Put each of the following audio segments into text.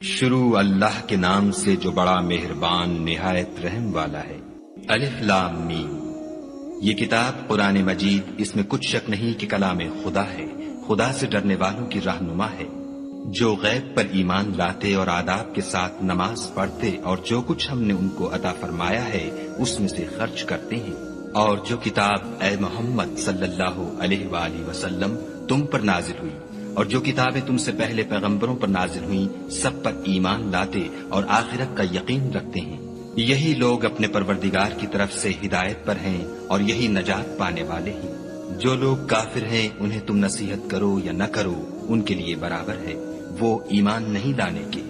شروع اللہ کے نام سے جو بڑا مہربان نہایت رحم والا ہے۔ الف لام میم۔ یہ کتاب قرآن مجید، اس میں کچھ شک نہیں کہ کلام خدا ہے، خدا سے ڈرنے والوں کی رہنما ہے، جو غیب پر ایمان لاتے اور آداب کے ساتھ نماز پڑھتے اور جو کچھ ہم نے ان کو عطا فرمایا ہے اس میں سے خرچ کرتے ہیں، اور جو کتاب اے محمد صلی اللہ علیہ وآلہ وسلم تم پر نازل ہوئی اور جو کتابیں تم سے پہلے پیغمبروں پر نازل ہوئیں سب پر ایمان لاتے اور آخرت کا یقین رکھتے ہیں، یہی لوگ اپنے پروردگار کی طرف سے ہدایت پر ہیں اور یہی نجات پانے والے ہیں۔ جو لوگ کافر ہیں انہیں تم نصیحت کرو یا نہ کرو ان کے لیے برابر ہے، وہ ایمان نہیں لانے کے۔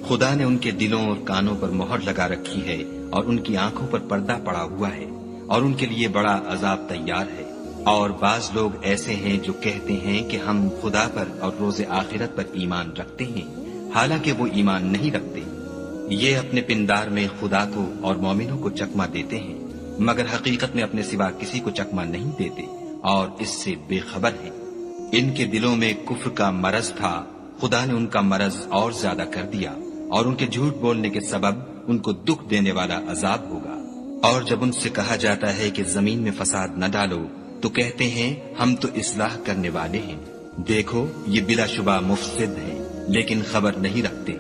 خدا نے ان کے دلوں اور کانوں پر مہر لگا رکھی ہے اور ان کی آنکھوں پر پردہ پڑا ہوا ہے اور ان کے لیے بڑا عذاب تیار ہے۔ اور بعض لوگ ایسے ہیں جو کہتے ہیں کہ ہم خدا پر اور روز آخرت پر ایمان رکھتے ہیں، حالانکہ وہ ایمان نہیں رکھتے۔ یہ اپنے پندار میں خدا کو اور مومنوں کو چکما دیتے ہیں، مگر حقیقت میں اپنے سوا کسی کو چکما نہیں دیتے اور اس سے بے خبر ہیں۔ ان کے دلوں میں کفر کا مرض تھا، خدا نے ان کا مرض اور زیادہ کر دیا اور ان کے جھوٹ بولنے کے سبب ان کو دکھ دینے والا عذاب ہوگا۔ اور جب ان سے کہا جاتا ہے کہ زمین میں فساد نہ ڈالو تو کہتے ہیں ہم تو اصلاح کرنے والے ہیں، دیکھو یہ بلا شبہ مفسد ہیں لیکن خبر نہیں رکھتے۔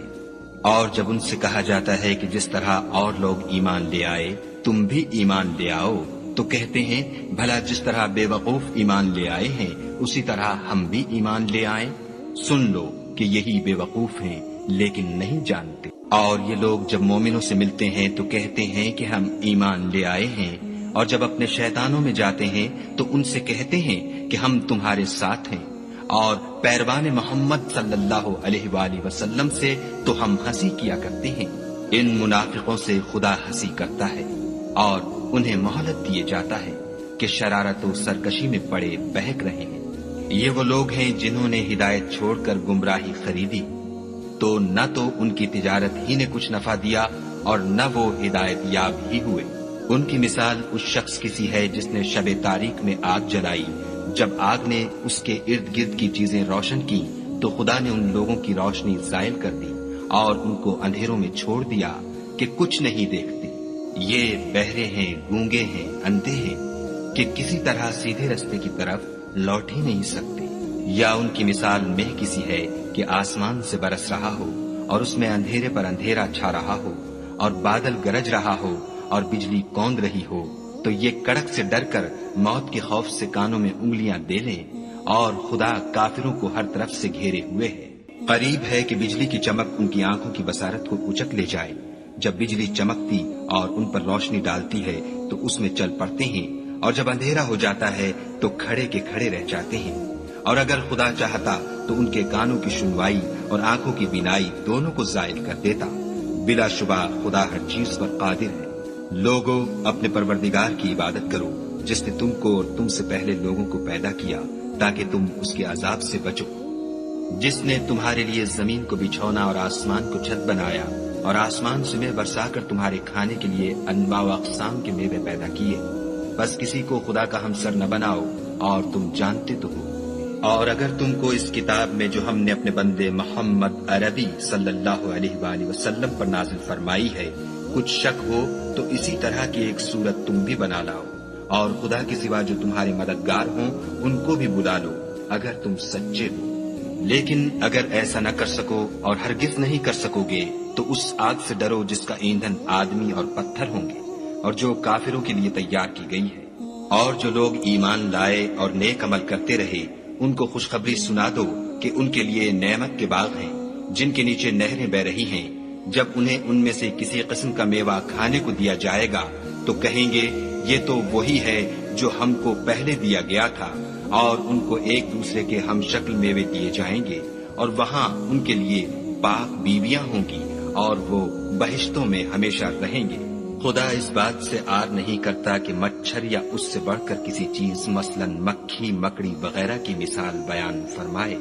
اور جب ان سے کہا جاتا ہے کہ جس طرح اور لوگ ایمان لے آئے تم بھی ایمان لے آؤ تو کہتے ہیں بھلا جس طرح بے وقوف ایمان لے آئے ہیں اسی طرح ہم بھی ایمان لے آئیں، سن لو کہ یہی بے وقوف ہیں لیکن نہیں جانتے۔ اور یہ لوگ جب مومنوں سے ملتے ہیں تو کہتے ہیں کہ ہم ایمان لے آئے ہیں، اور جب اپنے شیطانوں میں جاتے ہیں تو ان سے کہتے ہیں کہ ہم تمہارے ساتھ ہیں، اور پیروان محمد صلی اللہ علیہ وآلہ وسلم سے تو ہم ہنسی کیا کرتے ہیں۔ ان منافقوں سے خدا ہنسی کرتا ہے اور انہیں مہلت دیے جاتا ہے کہ شرارت و سرکشی میں پڑے بہک رہے ہیں۔ یہ وہ لوگ ہیں جنہوں نے ہدایت چھوڑ کر گمراہی خریدی، تو نہ تو ان کی تجارت ہی نے کچھ نفع دیا اور نہ وہ ہدایت یاب ہی ہوئے۔ ان کی مثال اس شخص کی سی ہے جس نے شب تاریک میں آگ جلائی، جب آگ نے اس کے ارد گرد کی چیزیں روشن کی تو خدا نے ان لوگوں کی روشنی زائل کر دی اور ان کو اندھیروں میں چھوڑ دیا کہ کچھ نہیں دیکھتے۔ یہ بہرے ہیں، گونگے ہیں، اندھے ہیں کہ کسی طرح سیدھے رستے کی طرف لوٹ ہی نہیں سکتے۔ یا ان کی مثال مہ کی سی ہے کہ آسمان سے برس رہا ہو اور اس میں اندھیرے پر اندھیرا چھا رہا ہو اور بادل گرج رہا ہو اور بجلی کوند رہی ہو، تو یہ کڑک سے ڈر کر موت کے خوف سے کانوں میں انگلیاں دے لیں، اور خدا کافروں کو ہر طرف سے گھیرے ہوئے ہے۔ قریب ہے کہ بجلی کی چمک ان کی آنکھوں کی بصارت کو اچک لے جائے۔ جب بجلی چمکتی اور ان پر روشنی ڈالتی ہے تو اس میں چل پڑتے ہیں، اور جب اندھیرا ہو جاتا ہے تو کھڑے کے کھڑے رہ جاتے ہیں۔ اور اگر خدا چاہتا تو ان کے کانوں کی سنوائی اور آنکھوں کی بینائی دونوں کو زائل کر دیتا۔ بلا شبہ خدا ہر چیز پر قادر ہے۔ لوگوں، اپنے پروردگار کی عبادت کرو جس نے تم کو اور تم سے پہلے لوگوں کو پیدا کیا تاکہ تم اس کے عذاب سے بچو، جس نے تمہارے لیے زمین کو بچھونا اور آسمان کو چھت بنایا اور آسمان سے میوہ برسا کر تمہارے کھانے کے لیے انواع و اقسام کے میوے پیدا کیے، بس کسی کو خدا کا ہمسر نہ بناؤ اور تم جانتے تو ہو۔ اور اگر تم کو اس کتاب میں جو ہم نے اپنے بندے محمد عربی صلی اللہ علیہ وآلہ وسلم پر نازل فرمائی ہے کچھ شک ہو تو اسی طرح کی ایک صورت تم بھی بنا لاؤ، اور خدا کے سوا جو تمہارے مددگار ہوں ان کو بھی بلا لو اگر تم سچے ہو۔ لیکن اگر ایسا نہ کر سکو اور ہرگز نہیں کر سکو گے تو اس آگ سے ڈرو جس کا ایندھن آدمی اور پتھر ہوں گے اور جو کافروں کے لیے تیار کی گئی ہے۔ اور جو لوگ ایمان لائے اور نیک عمل کرتے رہے ان کو خوشخبری سنا دو کہ ان کے لیے نعمت کے باغ ہیں جن کے نیچے نہریں بہ رہی ہیں۔ جب انہیں ان میں سے کسی قسم کا میوہ کھانے کو دیا جائے گا تو کہیں گے یہ تو وہی ہے جو ہم کو پہلے دیا گیا تھا، اور ان کو ایک دوسرے کے ہم شکل میوے دیے جائیں گے، اور وہاں ان کے لیے پاک بیویاں ہوں گی اور وہ بہشتوں میں ہمیشہ رہیں گے۔ خدا اس بات سے آر نہیں کرتا کہ مچھر یا اس سے بڑھ کر کسی چیز مثلا مکھی، مکڑی وغیرہ کی مثال بیان فرمائے۔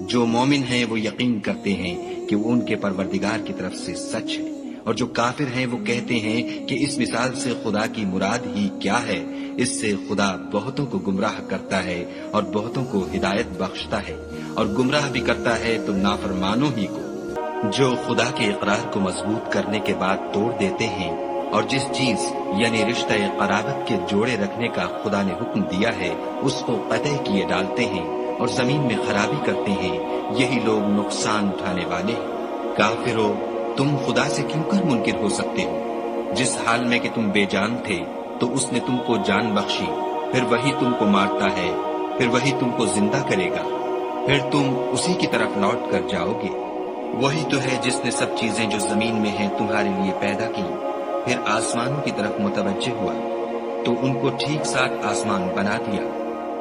جو مومن ہیں وہ یقین کرتے ہیں کہ وہ ان کے پروردگار کی طرف سے سچ ہے، اور جو کافر ہیں وہ کہتے ہیں کہ اس مثال سے خدا کی مراد ہی کیا ہے۔ اس سے خدا بہتوں کو گمراہ کرتا ہے اور بہتوں کو ہدایت بخشتا ہے، اور گمراہ بھی کرتا ہے تو نافرمانوں ہی کو۔ جو خدا کے اقرار کو مضبوط کرنے کے بعد توڑ دیتے ہیں اور جس چیز یعنی رشتہ قرابت کے جوڑے رکھنے کا خدا نے حکم دیا ہے اس کو قطع کیے ڈالتے ہیں اور زمین میں خرابی کرتے ہیں، یہی لوگ نقصان اٹھانے والے ہیں۔ کافرو، تم خدا سے کیوں کر منکر ہو سکتے ہو؟ جس حال میں کہ تم بے جان تھے تو اس نے تم کو جان بخشی، پھر وہی تم کو مارتا ہے، پھر وہی تم کو زندہ کرے گا، پھر تم اسی کی طرف لوٹ کر جاؤ گے۔ وہی تو ہے جس نے سب چیزیں جو زمین میں ہیں تمہارے لیے پیدا کی، پھر آسمانوں کی طرف متوجہ ہوا تو ان کو ٹھیک ساتھ آسمان بنا دیا،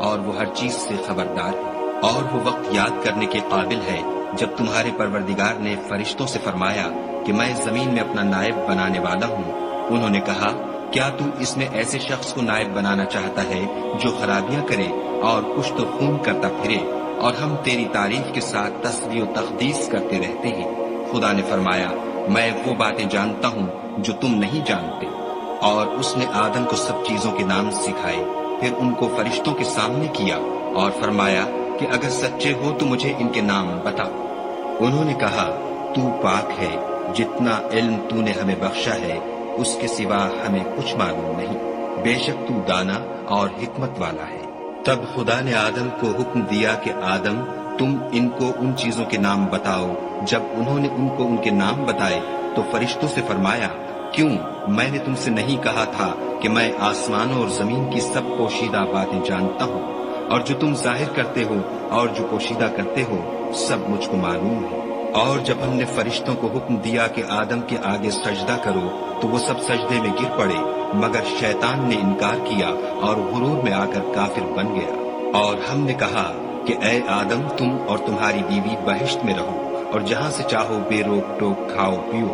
اور وہ ہر چیز سے خبردار ہے۔ اور وہ وقت یاد کرنے کے قابل ہے جب تمہارے پروردگار نے فرشتوں سے فرمایا کہ میں زمین میں اپنا نائب بنانے والا ہوں۔ انہوں نے کہا، کیا تو اس میں ایسے شخص کو نائب بنانا چاہتا ہے جو خرابیاں کرے اور کشت و خون کرتا پھرے، اور ہم تیری تعریف کے ساتھ تسبیح و تقدیس کرتے رہتے ہیں؟ خدا نے فرمایا، میں وہ باتیں جانتا ہوں جو تم نہیں جانتے۔ اور اس نے آدم کو سب چیزوں کے نام سکھائے، پھر ان کو فرشتوں کے سامنے کیا اور فرمایا کہ اگر سچے ہو تو مجھے ان کے نام بتا۔ انہوں نے کہا، تو پاک ہے، جتنا علم تو نے ہمیں بخشا ہے اس کے سوا ہمیں کچھ معلوم نہیں، بے شک تو دانا اور حکمت والا ہے۔ تب خدا نے آدم کو حکم دیا کہ آدم، تم ان کو ان چیزوں کے نام بتاؤ۔ جب انہوں نے ان کو ان کے نام بتائے تو فرشتوں سے فرمایا، کیوں میں نے تم سے نہیں کہا تھا کہ میں آسمانوں اور زمین کی سب پوشیدہ باتیں جانتا ہوں، اور جو تم ظاہر کرتے ہو اور جو پوشیدہ کرتے ہو سب مجھ کو معلوم ہے۔ اور جب ہم نے فرشتوں کو حکم دیا کہ آدم کے آگے سجدہ کرو تو وہ سب سجدے میں گر پڑے، مگر شیطان نے انکار کیا اور غرور میں آ کر کافر بن گیا۔ اور ہم نے کہا کہ اے آدم، تم اور تمہاری بیوی بہشت میں رہو اور جہاں سے چاہو بے روک ٹوک کھاؤ پیو،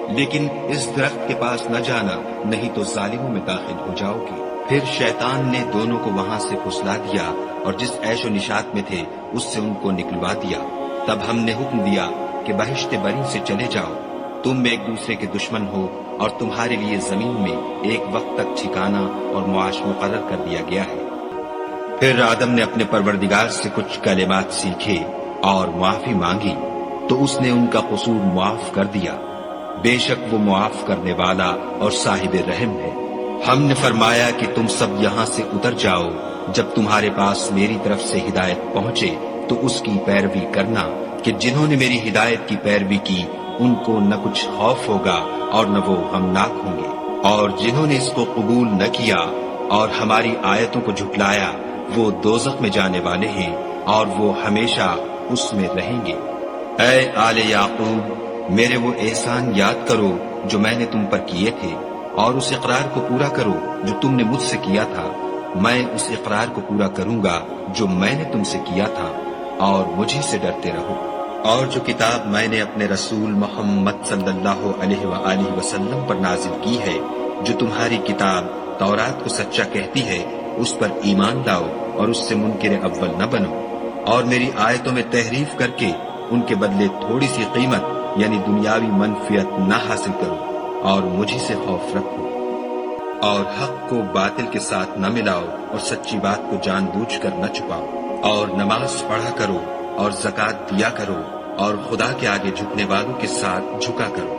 لیکن اس درخت کے پاس نہ جانا، نہیں تو ظالموں میں داخل ہو جاؤ گے۔ پھر شیطان نے دونوں کو وہاں سے پھسلا دیا اور جس عیش و نشاط میں تھے اس سے ان کو نکلوا دیا۔ تب ہم نے حکم دیا کہ بہشت بری سے چلے جاؤ، تم ایک دوسرے کے دشمن ہو اور تمہارے لیے زمین میں ایک وقت تک ٹھکانہ اور معاش مقرر کر دیا گیا ہے۔ پھر آدم نے اپنے پروردگار سے کچھ کلمات سیکھے اور معافی مانگی تو اس نے ان کا قصور معاف کر دیا، بے شک وہ معاف کرنے والا اور صاحب رحم ہے۔ ہم نے فرمایا کہ تم سب یہاں سے اتر جاؤ، جب تمہارے پاس میری طرف سے ہدایت پہنچے تو اس کی پیروی کرنا، کہ جنہوں نے میری ہدایت کی پیروی کی ان کو نہ کچھ خوف ہوگا اور نہ وہ غمناک ہوں گے، اور جنہوں نے اس کو قبول نہ کیا اور ہماری آیتوں کو جھٹلایا وہ دوزخ میں جانے والے ہیں اور وہ ہمیشہ اس میں رہیں گے۔ اے آل یعقوب، میرے وہ احسان یاد کرو جو میں نے تم پر کیے تھے، اور اس اقرار کو پورا کرو جو تم نے مجھ سے کیا تھا۔ میں اس اقرار کو پورا کروں گا جو میں نے تم سے کیا تھا، اور مجھے سے ڈرتے رہو۔ اور جو کتاب میں نے اپنے رسول محمد صلی اللہ علیہ وآلہ وسلم پر نازل کی ہے، جو تمہاری کتاب تورات کو سچا کہتی ہے، اس پر ایمان لاؤ اور اس سے منکر اول نہ بنو، اور میری آیتوں میں تحریف کر کے ان کے بدلے تھوڑی سی قیمت یعنی دنیاوی منفعت نہ حاصل کرو، اور مجھے سے خوف رکھو، اور حق کو باطل کے ساتھ نہ ملاؤ اور سچی بات کو جان بوجھ کر نہ چھپاؤ، اور نماز پڑھا کرو اور زکوٰۃ دیا کرو، اور خدا کے آگے جھکنے والوں کے ساتھ جھکا کرو۔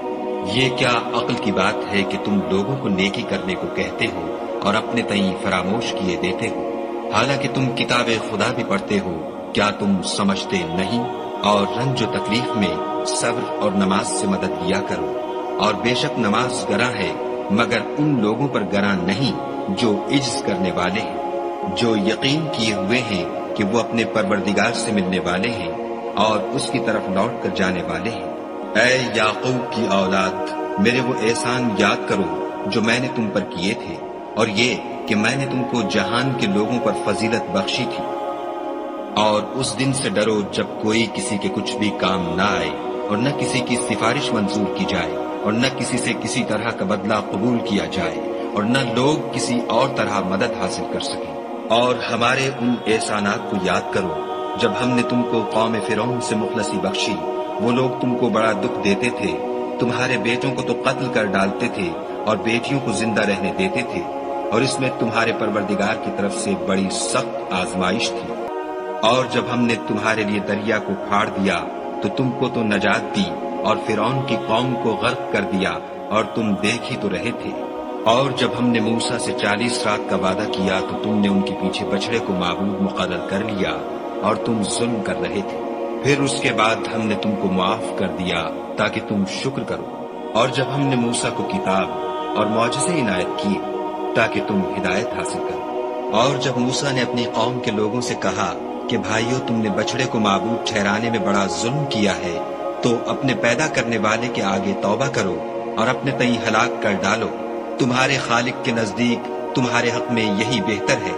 یہ کیا عقل کی بات ہے کہ تم لوگوں کو نیکی کرنے کو کہتے ہو اور اپنے تئیں فراموش کیے دیتے ہو، حالانکہ تم کتاب خدا بھی پڑھتے ہو؟ کیا تم سمجھتے نہیں؟ اور رنج و تکلیف میں صبر اور نماز سے مدد لیا کرو، اور بے شک نماز گراں ہے مگر ان لوگوں پر گراں نہیں جو عجز کرنے والے ہیں، جو یقین کیے ہوئے ہیں کہ وہ اپنے پروردگار سے ملنے والے ہیں اور اس کی طرف لوٹ کر جانے والے ہیں۔ اے یعقوب کی اولاد، میرے وہ احسان یاد کرو جو میں نے تم پر کیے تھے، اور یہ کہ میں نے تم کو جہان کے لوگوں پر فضیلت بخشی تھی۔ اور اس دن سے ڈرو جب کوئی کسی کے کچھ بھی کام نہ آئے، اور نہ کسی کی سفارش منظور کی جائے، اور نہ کسی سے کسی طرح کا بدلہ قبول کیا جائے، اور نہ لوگ کسی اور طرح مدد حاصل کر سکیں۔ اور ہمارے ان احسانات کو یاد کرو جب ہم نے تم کو قوم فرعون سے مخلصی بخشی، وہ لوگ تم کو بڑا دکھ دیتے تھے، تمہارے بیٹوں کو تو قتل کر ڈالتے تھے اور بیٹیوں کو زندہ رہنے دیتے تھے، اور اس میں تمہارے پروردگار کی طرف سے بڑی سخت آزمائش تھی۔ اور جب ہم نے تمہارے لیے دریا کو پھاڑ دیا تو تم کو تو نجات دی، اور فرعون کی قوم کو غرق کر دیا اور تم دیکھ ہی تو رہے تھے۔ اور جب ہم نے موسیٰ سے 40 رات کا وعدہ کیا تو تم نے ان کے پیچھے بچڑے کو معبود مقرر کر لیا اور تم ظلم کر رہے تھے۔ پھر اس کے بعد ہم نے تم کو معاف کر دیا تاکہ تم شکر کرو۔ اور جب ہم نے موسیٰ کو کتاب اور معجزے عنایت کیے تاکہ تم ہدایت حاصل کرو۔ اور جب موسیٰ نے اپنی قوم کے لوگوں سے کہا کہ بھائیو، تم نے بچڑے کو معبود ٹھہرانے میں بڑا ظلم کیا ہے، تو اپنے پیدا کرنے والے کے آگے توبہ کرو اور اپنے تئیں ہلاک کر ڈالو۔ تمہارے خالق کے نزدیک تمہارے حق میں یہی بہتر ہے۔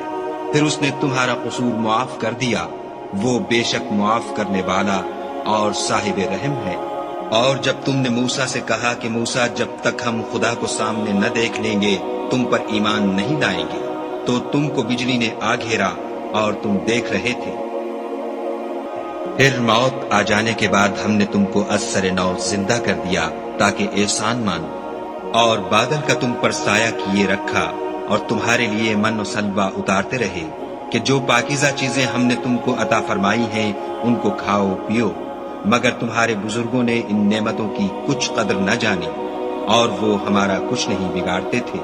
پھر اس نے تمہارا قصور معاف کر دیا، وہ بے شک معاف کرنے والا اور صاحب رحم ہے۔ اور جب تم نے موسیٰ سے کہا کہ موسیٰ، جب تک ہم خدا کو سامنے نہ دیکھ لیں گے تم پر ایمان نہیں لائیں گے، تو تم کو بجلی نے آ گھیرا اور تم دیکھ رہے تھے۔ پھر موت آ جانے کے بعد ہم نے تم کو از سر نو زندہ کر دیا تاکہ احسان مانو، اور بادل کا تم پر سایہ کیے رکھا اور تمہارے لیے من و سلوہ اتارتے رہے کہ جو پاکیزہ چیزیں ہم نے تم کو عطا فرمائی ہیں ان کو کھاؤ پیو، مگر تمہارے بزرگوں نے ان نعمتوں کی کچھ قدر نہ جانی، اور وہ ہمارا کچھ نہیں بگاڑتے تھے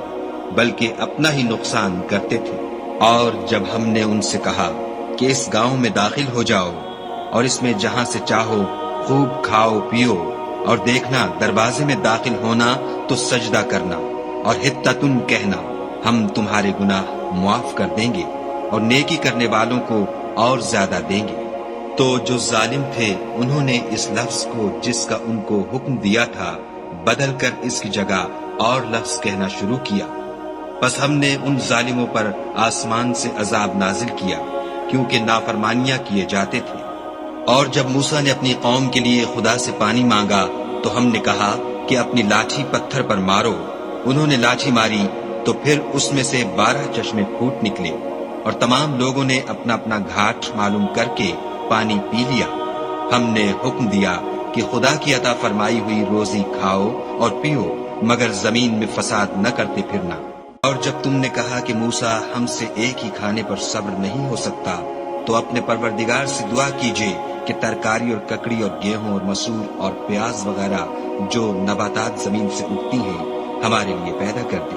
بلکہ اپنا ہی نقصان کرتے تھے۔ اور جب ہم نے ان سے کہا کہ اس گاؤں میں داخل ہو جاؤ اور اس میں جہاں سے چاہو خوب کھاؤ پیو، اور دیکھنا دروازے میں داخل ہونا تو سجدہ کرنا اور حطتن کہنا، ہم تمہارے گناہ معاف کر دیں گے اور نیکی کرنے والوں کو اور زیادہ دیں گے۔ تو جو ظالم تھے انہوں نے اس لفظ کو جس کا ان کو حکم دیا تھا بدل کر اس کی جگہ اور لفظ کہنا شروع کیا، پس ہم نے ان ظالموں پر آسمان سے عذاب نازل کیا کیونکہ نافرمانیاں کیے جاتے تھے۔ اور جب موسیٰ نے اپنی قوم کے لیے خدا سے پانی مانگا تو ہم نے کہا کہ اپنی لاٹھی پتھر پر مارو۔ انہوں نے لاٹھی ماری تو پھر اس میں سے 12 چشمے پھوٹ نکلے، اور تمام لوگوں نے اپنا اپنا گھاٹ معلوم کر کے پانی پی لیا۔ ہم نے حکم دیا کہ خدا کی عطا فرمائی ہوئی روزی کھاؤ اور پیو، مگر زمین میں فساد نہ کرتے پھرنا۔ اور جب تم نے کہا کہ موسیٰ، ہم سے ایک ہی کھانے پر صبر نہیں ہو سکتا، تو اپنے پروردگار سے دعا کیجیے کہ ترکاری اور ککڑی اور گیہوں اور مسور اور پیاز وغیرہ جو نباتات زمین سے اگتی ہیں ہمارے لیے پیدا کر دے۔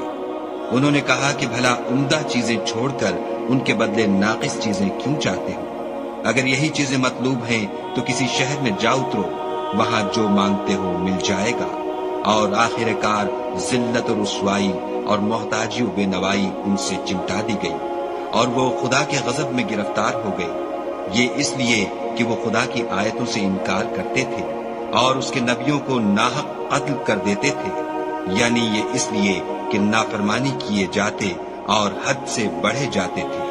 انہوں نے کہا کہ بھلا عمدہ چیزیں چھوڑ کر ان کے بدلے ناقص چیزیں کیوں چاہتے ہو؟ اگر یہی چیزیں مطلوب ہیں تو کسی شہر میں جا اترو، وہاں جو مانگتے ہو مل جائے گا۔ اور آخر کار ذلت و رسوائی اور محتاجی و بے نوائی ان سے چمٹا دی گئی، اور وہ خدا کے غضب میں گرفتار ہو گئے۔ یہ اس لیے کہ وہ خدا کی آیتوں سے انکار کرتے تھے اور اس کے نبیوں کو ناحق قتل کر دیتے تھے، یعنی یہ اس لیے کہ نافرمانی کیے جاتے اور حد سے بڑھے جاتے تھے۔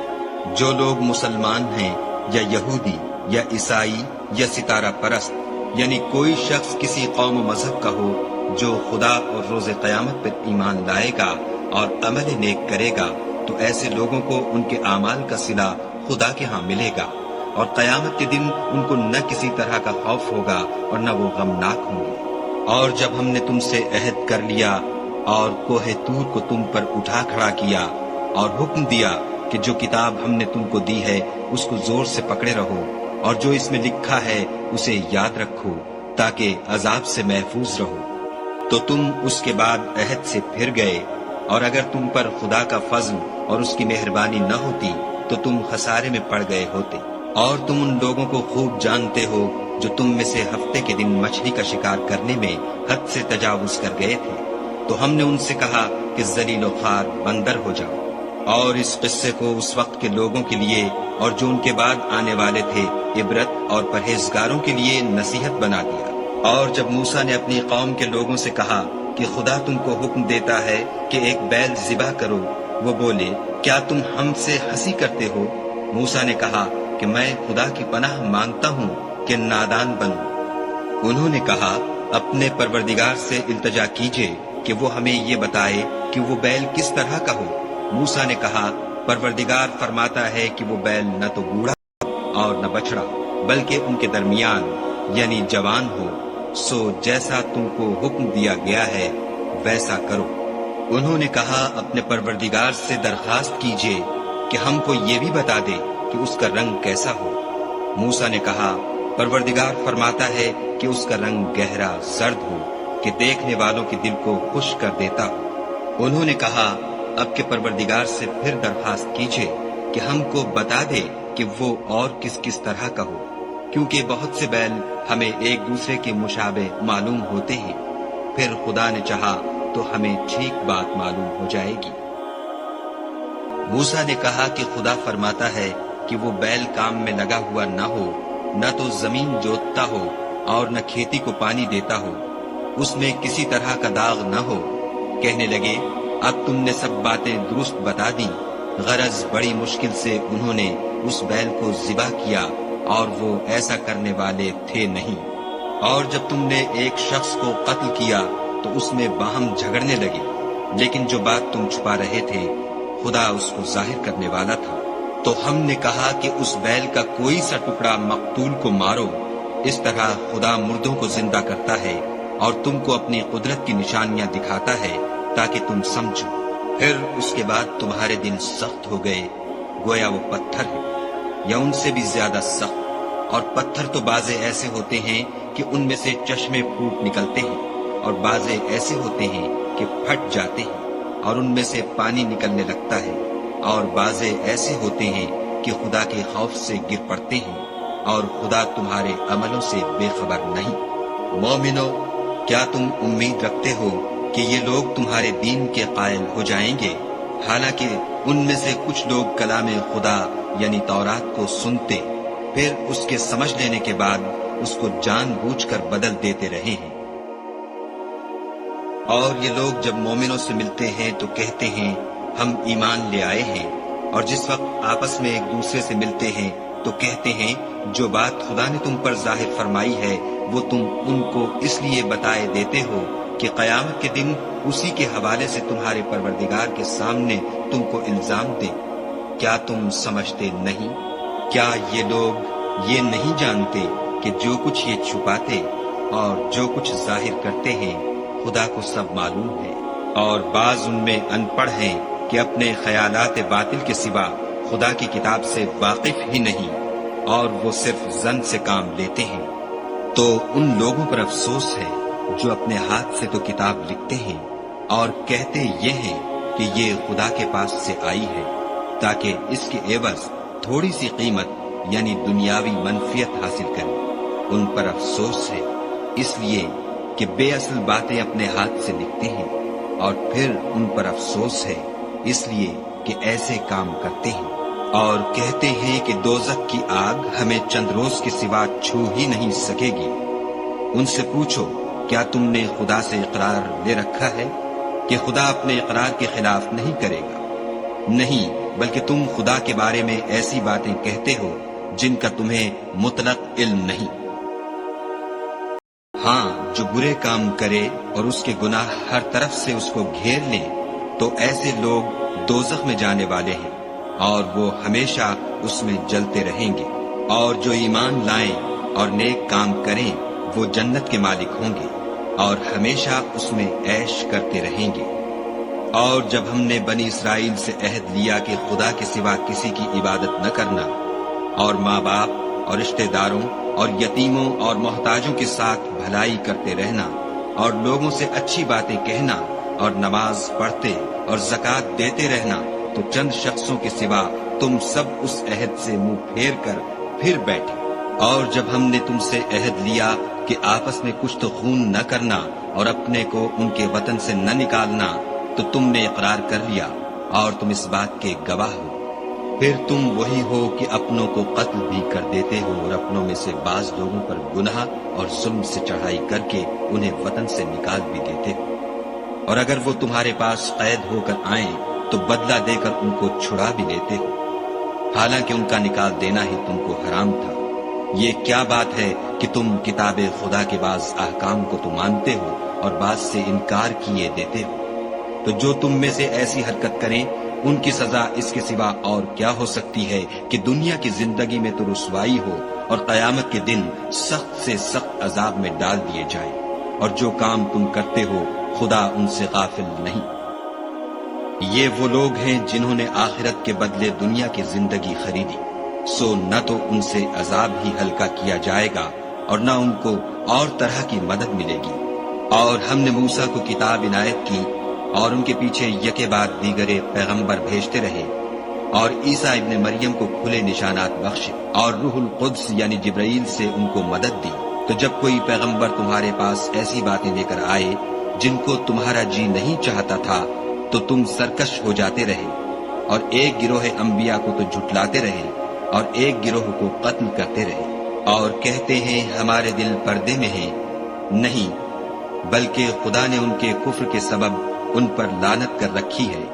جو لوگ مسلمان ہیں یا یہودی یا عیسائی یا ستارہ پرست، یعنی کوئی شخص کسی قوم و مذہب کا ہو، جو خدا اور روز قیامت پر ایمان لائے گا اور عمل نیک کرے گا، تو ایسے لوگوں کو ان کے اعمال کا صلہ خدا کے ہاں ملے گا، اور قیامت کے دن ان کو نہ کسی طرح کا خوف ہوگا اور نہ وہ غمناک ہوں گے۔ اور جب ہم نے تم سے عہد کر لیا اور کوہ طور کو تم پر اٹھا کھڑا کیا اور حکم دیا کہ جو کتاب ہم نے تم کو دی ہے اس کو زور سے پکڑے رہو، اور جو اس میں لکھا ہے اسے یاد رکھو تاکہ عذاب سے محفوظ رہو، تو تم اس کے بعد عہد سے پھر گئے، اور اگر تم پر خدا کا فضل اور اس کی مہربانی نہ ہوتی تو تم خسارے میں پڑ گئے ہوتے۔ اور تم ان لوگوں کو خوب جانتے ہو جو تم میں سے ہفتے کے دن مچھلی کا شکار کرنے میں حد سے تجاوز کر گئے تھے، تو ہم نے ان سے کہا کہ ذلیل و خوار بندر ہو جاؤ۔ اور اس قصے کو اس وقت کے لوگوں کے لیے اور جو ان کے بعد آنے والے تھے عبرت اور پرہیزگاروں کے لیے نصیحت بنا دیا۔ اور جب موسیٰ نے اپنی قوم کے لوگوں سے کہا کہ خدا تم کو حکم دیتا ہے کہ ایک بیل ذبح کرو، وہ بولے، کیا تم ہم سے ہنسی کرتے ہو؟ موسیٰ نے کہا کہ میں خدا کی پناہ مانگتا ہوں کہ نادان بنوں۔ انہوں نے کہا، اپنے پروردگار سے التجا کیجیے کہ وہ ہمیں یہ بتائے کہ وہ بیل کس طرح کا ہو۔ موسیٰ نے کہا، پروردگار فرماتا ہے کہ وہ بیل نہ تو بوڑھا اور نہ بچڑا بلکہ ان کے درمیان یعنی جوان ہو، سو جیسا تم کو حکم دیا گیا ہے ویسا کرو۔ انہوں نے کہا، اپنے پروردگار سے درخواست کیجیے کہ ہم کو یہ بھی بتا دے کہ اس کا رنگ کیسا ہو۔ موسیٰ نے کہا، پروردگار فرماتا ہے کہ کہ اس کا رنگ گہرا زرد ہو کہ دیکھنے والوں کے دل کو خوش کر دیتا ہو۔ انہوں نے کہا اب کے پروردگار سے پھر درخواست کیجئے کہ ہم کو بتا دے کہ وہ اور کس کس طرح کا ہو، کیونکہ بہت سے بیل ہمیں ایک دوسرے کے مشابہ معلوم ہوتے ہیں، پھر خدا نے چاہا تو ہمیں ٹھیک بات معلوم ہو جائے گی۔ موسیٰ نے کہا کہ خدا فرماتا ہے کہ وہ بیل کام میں لگا ہوا نہ ہو، نہ تو زمین جوتتا ہو اور نہ کھیتی کو پانی دیتا ہو، اس میں کسی طرح کا داغ نہ ہو۔ کہنے لگے اب تم نے سب باتیں درست بتا دیں، غرض بڑی مشکل سے انہوں نے اس بیل کو ذبح کیا اور وہ ایسا کرنے والے تھے نہیں۔ اور جب تم نے ایک شخص کو قتل کیا تو اس میں باہم جھگڑنے لگے، لیکن جو بات تم چھپا رہے تھے خدا اس کو ظاہر کرنے والا تھا۔ تو ہم نے کہا کہ اس بیل کا کوئی سا ٹکڑا مقتول کو مارو، اس طرح خدا مردوں کو زندہ کرتا ہے اور تم کو اپنی قدرت کی نشانیاں دکھاتا ہے تاکہ تم سمجھو۔ پھر اس کے بعد تمہارے دل سخت ہو گئے، گویا وہ پتھر ہے یا ان سے بھی زیادہ سخت۔ اور پتھر تو بعضے ایسے ہوتے ہیں کہ ان میں سے چشمے پھوٹ نکلتے ہیں، اور بعضے ایسے ہوتے ہیں کہ پھٹ جاتے ہیں اور ان میں سے پانی نکلنے لگتا ہے، اور بعضے ایسے ہوتے ہیں کہ خدا کے خوف سے گر پڑتے ہیں، اور خدا تمہارے عملوں سے بے خبر نہیں۔ مومنو، کیا تم امید رکھتے ہو کہ یہ لوگ تمہارے دین کے قائل ہو جائیں گے؟ حالانکہ ان میں سے کچھ لوگ کلام خدا یعنی تورات کو سنتے، پھر اس کے سمجھ لینے کے بعد اس کو جان بوجھ کر بدل دیتے رہے ہیں۔ اور یہ لوگ جب مومنوں سے ملتے ہیں تو کہتے ہیں ہم ایمان لے آئے ہیں، اور جس وقت آپس میں ایک دوسرے سے ملتے ہیں تو کہتے ہیں جو بات خدا نے تم پر ظاہر فرمائی ہے وہ تم ان کو اس لیے بتائے دیتے ہو کہ قیامت کے دن اسی کے حوالے سے تمہارے پروردگار کے سامنے تم کو الزام دے۔ کیا تم سمجھتے نہیں؟ کیا یہ لوگ یہ نہیں جانتے کہ جو کچھ یہ چھپاتے اور جو کچھ ظاہر کرتے ہیں خدا کو سب معلوم ہے؟ اور بعض ان میں ان پڑھ ہیں کہ اپنے خیالات باطل کے سوا خدا کی کتاب سے واقف ہی نہیں، اور وہ صرف ظن سے کام لیتے ہیں۔ تو ان لوگوں پر افسوس ہے جو اپنے ہاتھ سے تو کتاب لکھتے ہیں اور کہتے یہ ہیں کہ یہ خدا کے پاس سے آئی ہے تاکہ اس کے عوض تھوڑی سی قیمت یعنی دنیاوی منفیت حاصل کریں۔ ان پر افسوس ہے اس لیے کہ بے اصل باتیں اپنے ہاتھ سے لکھتے ہیں، اور پھر ان پر افسوس ہے اس لیے کہ ایسے کام کرتے ہیں، اور کہتے ہیں کہ دوزخ کی آگ ہمیں چند روز کے سوا چھو ہی نہیں سکے گی۔ ان سے پوچھو کیا تم نے خدا سے اقرار لے رکھا ہے کہ خدا اپنے اقرار کے خلاف نہیں کرے گا؟ نہیں، بلکہ تم خدا کے بارے میں ایسی باتیں کہتے ہو جن کا تمہیں مطلق علم نہیں۔ ہاں، جو برے کام کرے اور اس کے گناہ ہر طرف سے اس کو گھیر لیں تو ایسے لوگ دوزخ میں جانے والے ہیں اور وہ ہمیشہ اس میں جلتے رہیں گے۔ اور جو ایمان لائیں اور نیک کام کریں وہ جنت کے مالک ہوں گے اور ہمیشہ اس میں عیش کرتے رہیں گے۔ اور جب ہم نے بنی اسرائیل سے عہد لیا کہ خدا کے سوا کسی کی عبادت نہ کرنا، اور ماں باپ اور رشتہ داروں اور یتیموں اور محتاجوں کے ساتھ بھلائی کرتے رہنا اور لوگوں سے اچھی باتیں کہنا اور نماز پڑھتے اور زکوٰۃ دیتے رہنا، تو چند شخصوں کے سوا تم سب اس عہد سے منہ پھیر کر پھر بیٹھے۔ اور جب ہم نے تم سے عہد لیا کہ آپس میں کشت خون نہ کرنا اور اپنے کو ان کے وطن سے نہ نکالنا، تو تم نے اقرار کر لیا اور تم اس بات کے گواہ ہو۔ پھر تم وہی ہو کہ اپنوں کو قتل بھی کر دیتے ہو اور اپنوں میں سے بعض لوگوں پر گناہ اور ظلم سے چڑھائی کر کے انہیں وطن سے نکال بھی دیتے ہو، اور اگر وہ تمہارے پاس قید ہو کر آئیں تو بدلہ دے کر ان کو چھڑا بھی لیتے ہو، حالانکہ ان کا نکال دینا ہی تم کو حرام تھا۔ یہ کیا بات ہے کہ تم کتاب خدا کے بعض احکام کو تو مانتے ہو اور بعض سے انکار کیے دیتے ہو؟ تو جو تم میں سے ایسی حرکت کریں ان کی سزا اس کے سوا اور کیا ہو سکتی ہے کہ دنیا کی زندگی میں تو رسوائی ہو اور قیامت کے دن سخت سے سخت عذاب میں ڈال دیے جائیں، اور جو کام تم کرتے ہو خدا ان سے غافل نہیں۔ یہ وہ لوگ ہیں جنہوں نے آخرت کے بدلے دنیا کی زندگی خریدی، سو نہ تو ان سے عذاب ہی ہلکا کیا جائے گا اور نہ ان کو اور طرح کی مدد ملے گی۔ اور ہم نے موسیٰ کو کتاب عنایت کی اور ان کے پیچھے یکے بعد دیگرے پیغمبر بھیجتے رہے، اور عیسیٰ ابن مریم کو کھلے نشانات بخشے، اور روح القدس یعنی جبرائیل سے ان کو مدد دی۔ تو جب کوئی پیغمبر تمہارے پاس ایسی باتیں لے کر آئے جن کو تمہارا جی نہیں چاہتا تھا تو تم سرکش ہو جاتے رہے، اور ایک گروہ انبیاء کو تو جھٹلاتے رہے اور ایک گروہ کو قتل کرتے رہے، اور کہتے ہیں ہمارے دل پردے میں ہیں، نہیں بلکہ خدا نے ان کے کفر کے سبب ان پر لعنت کر رکھی ہے،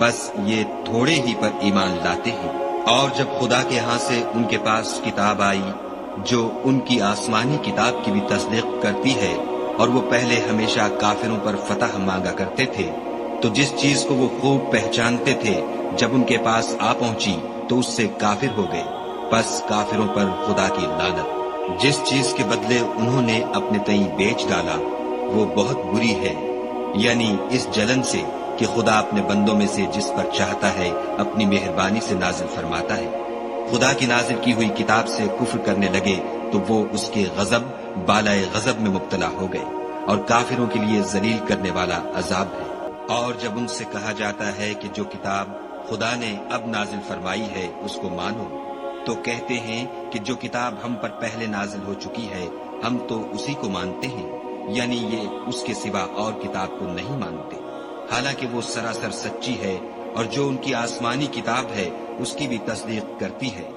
بس یہ تھوڑے ہی پر ایمان لاتے ہیں۔ اور جب خدا کے ہاں سے ان کے پاس کتاب آئی جو ان کی آسمانی کتاب کی بھی تصدیق کرتی ہے، اور وہ پہلے ہمیشہ کافروں پر فتح مانگا کرتے تھے، تو جس چیز کو وہ خوب پہچانتے تھے جب ان کے پاس آ پہنچی تو اس سے کافر ہو گئے، بس کافروں پر خدا کی لعنت۔ جس چیز کے بدلے انہوں نے اپنے تئیں بیچ ڈالا وہ بہت بری ہے، یعنی اس جلن سے کہ خدا اپنے بندوں میں سے جس پر چاہتا ہے اپنی مہربانی سے نازل فرماتا ہے۔ خدا کی نازل کی ہوئی کتاب سے کفر کرنے لگے تو وہ اس کے غضب بالائے غضب میں مبتلا ہو گئے، اور کافروں کے لیے ذلیل کرنے والا عذاب ہے۔ اور جب ان سے کہا جاتا ہے کہ جو کتاب خدا نے اب نازل فرمائی ہے اس کو مانو، تو کہتے ہیں کہ جو کتاب ہم پر پہلے نازل ہو چکی ہے ہم تو اسی کو مانتے ہیں، یعنی یہ اس کے سوا اور کتاب کو نہیں مانتے، حالانکہ وہ سراسر سچی ہے، اور جو ان کی آسمانی کتاب ہے اس کی بھی تصدیق کرتی ہے۔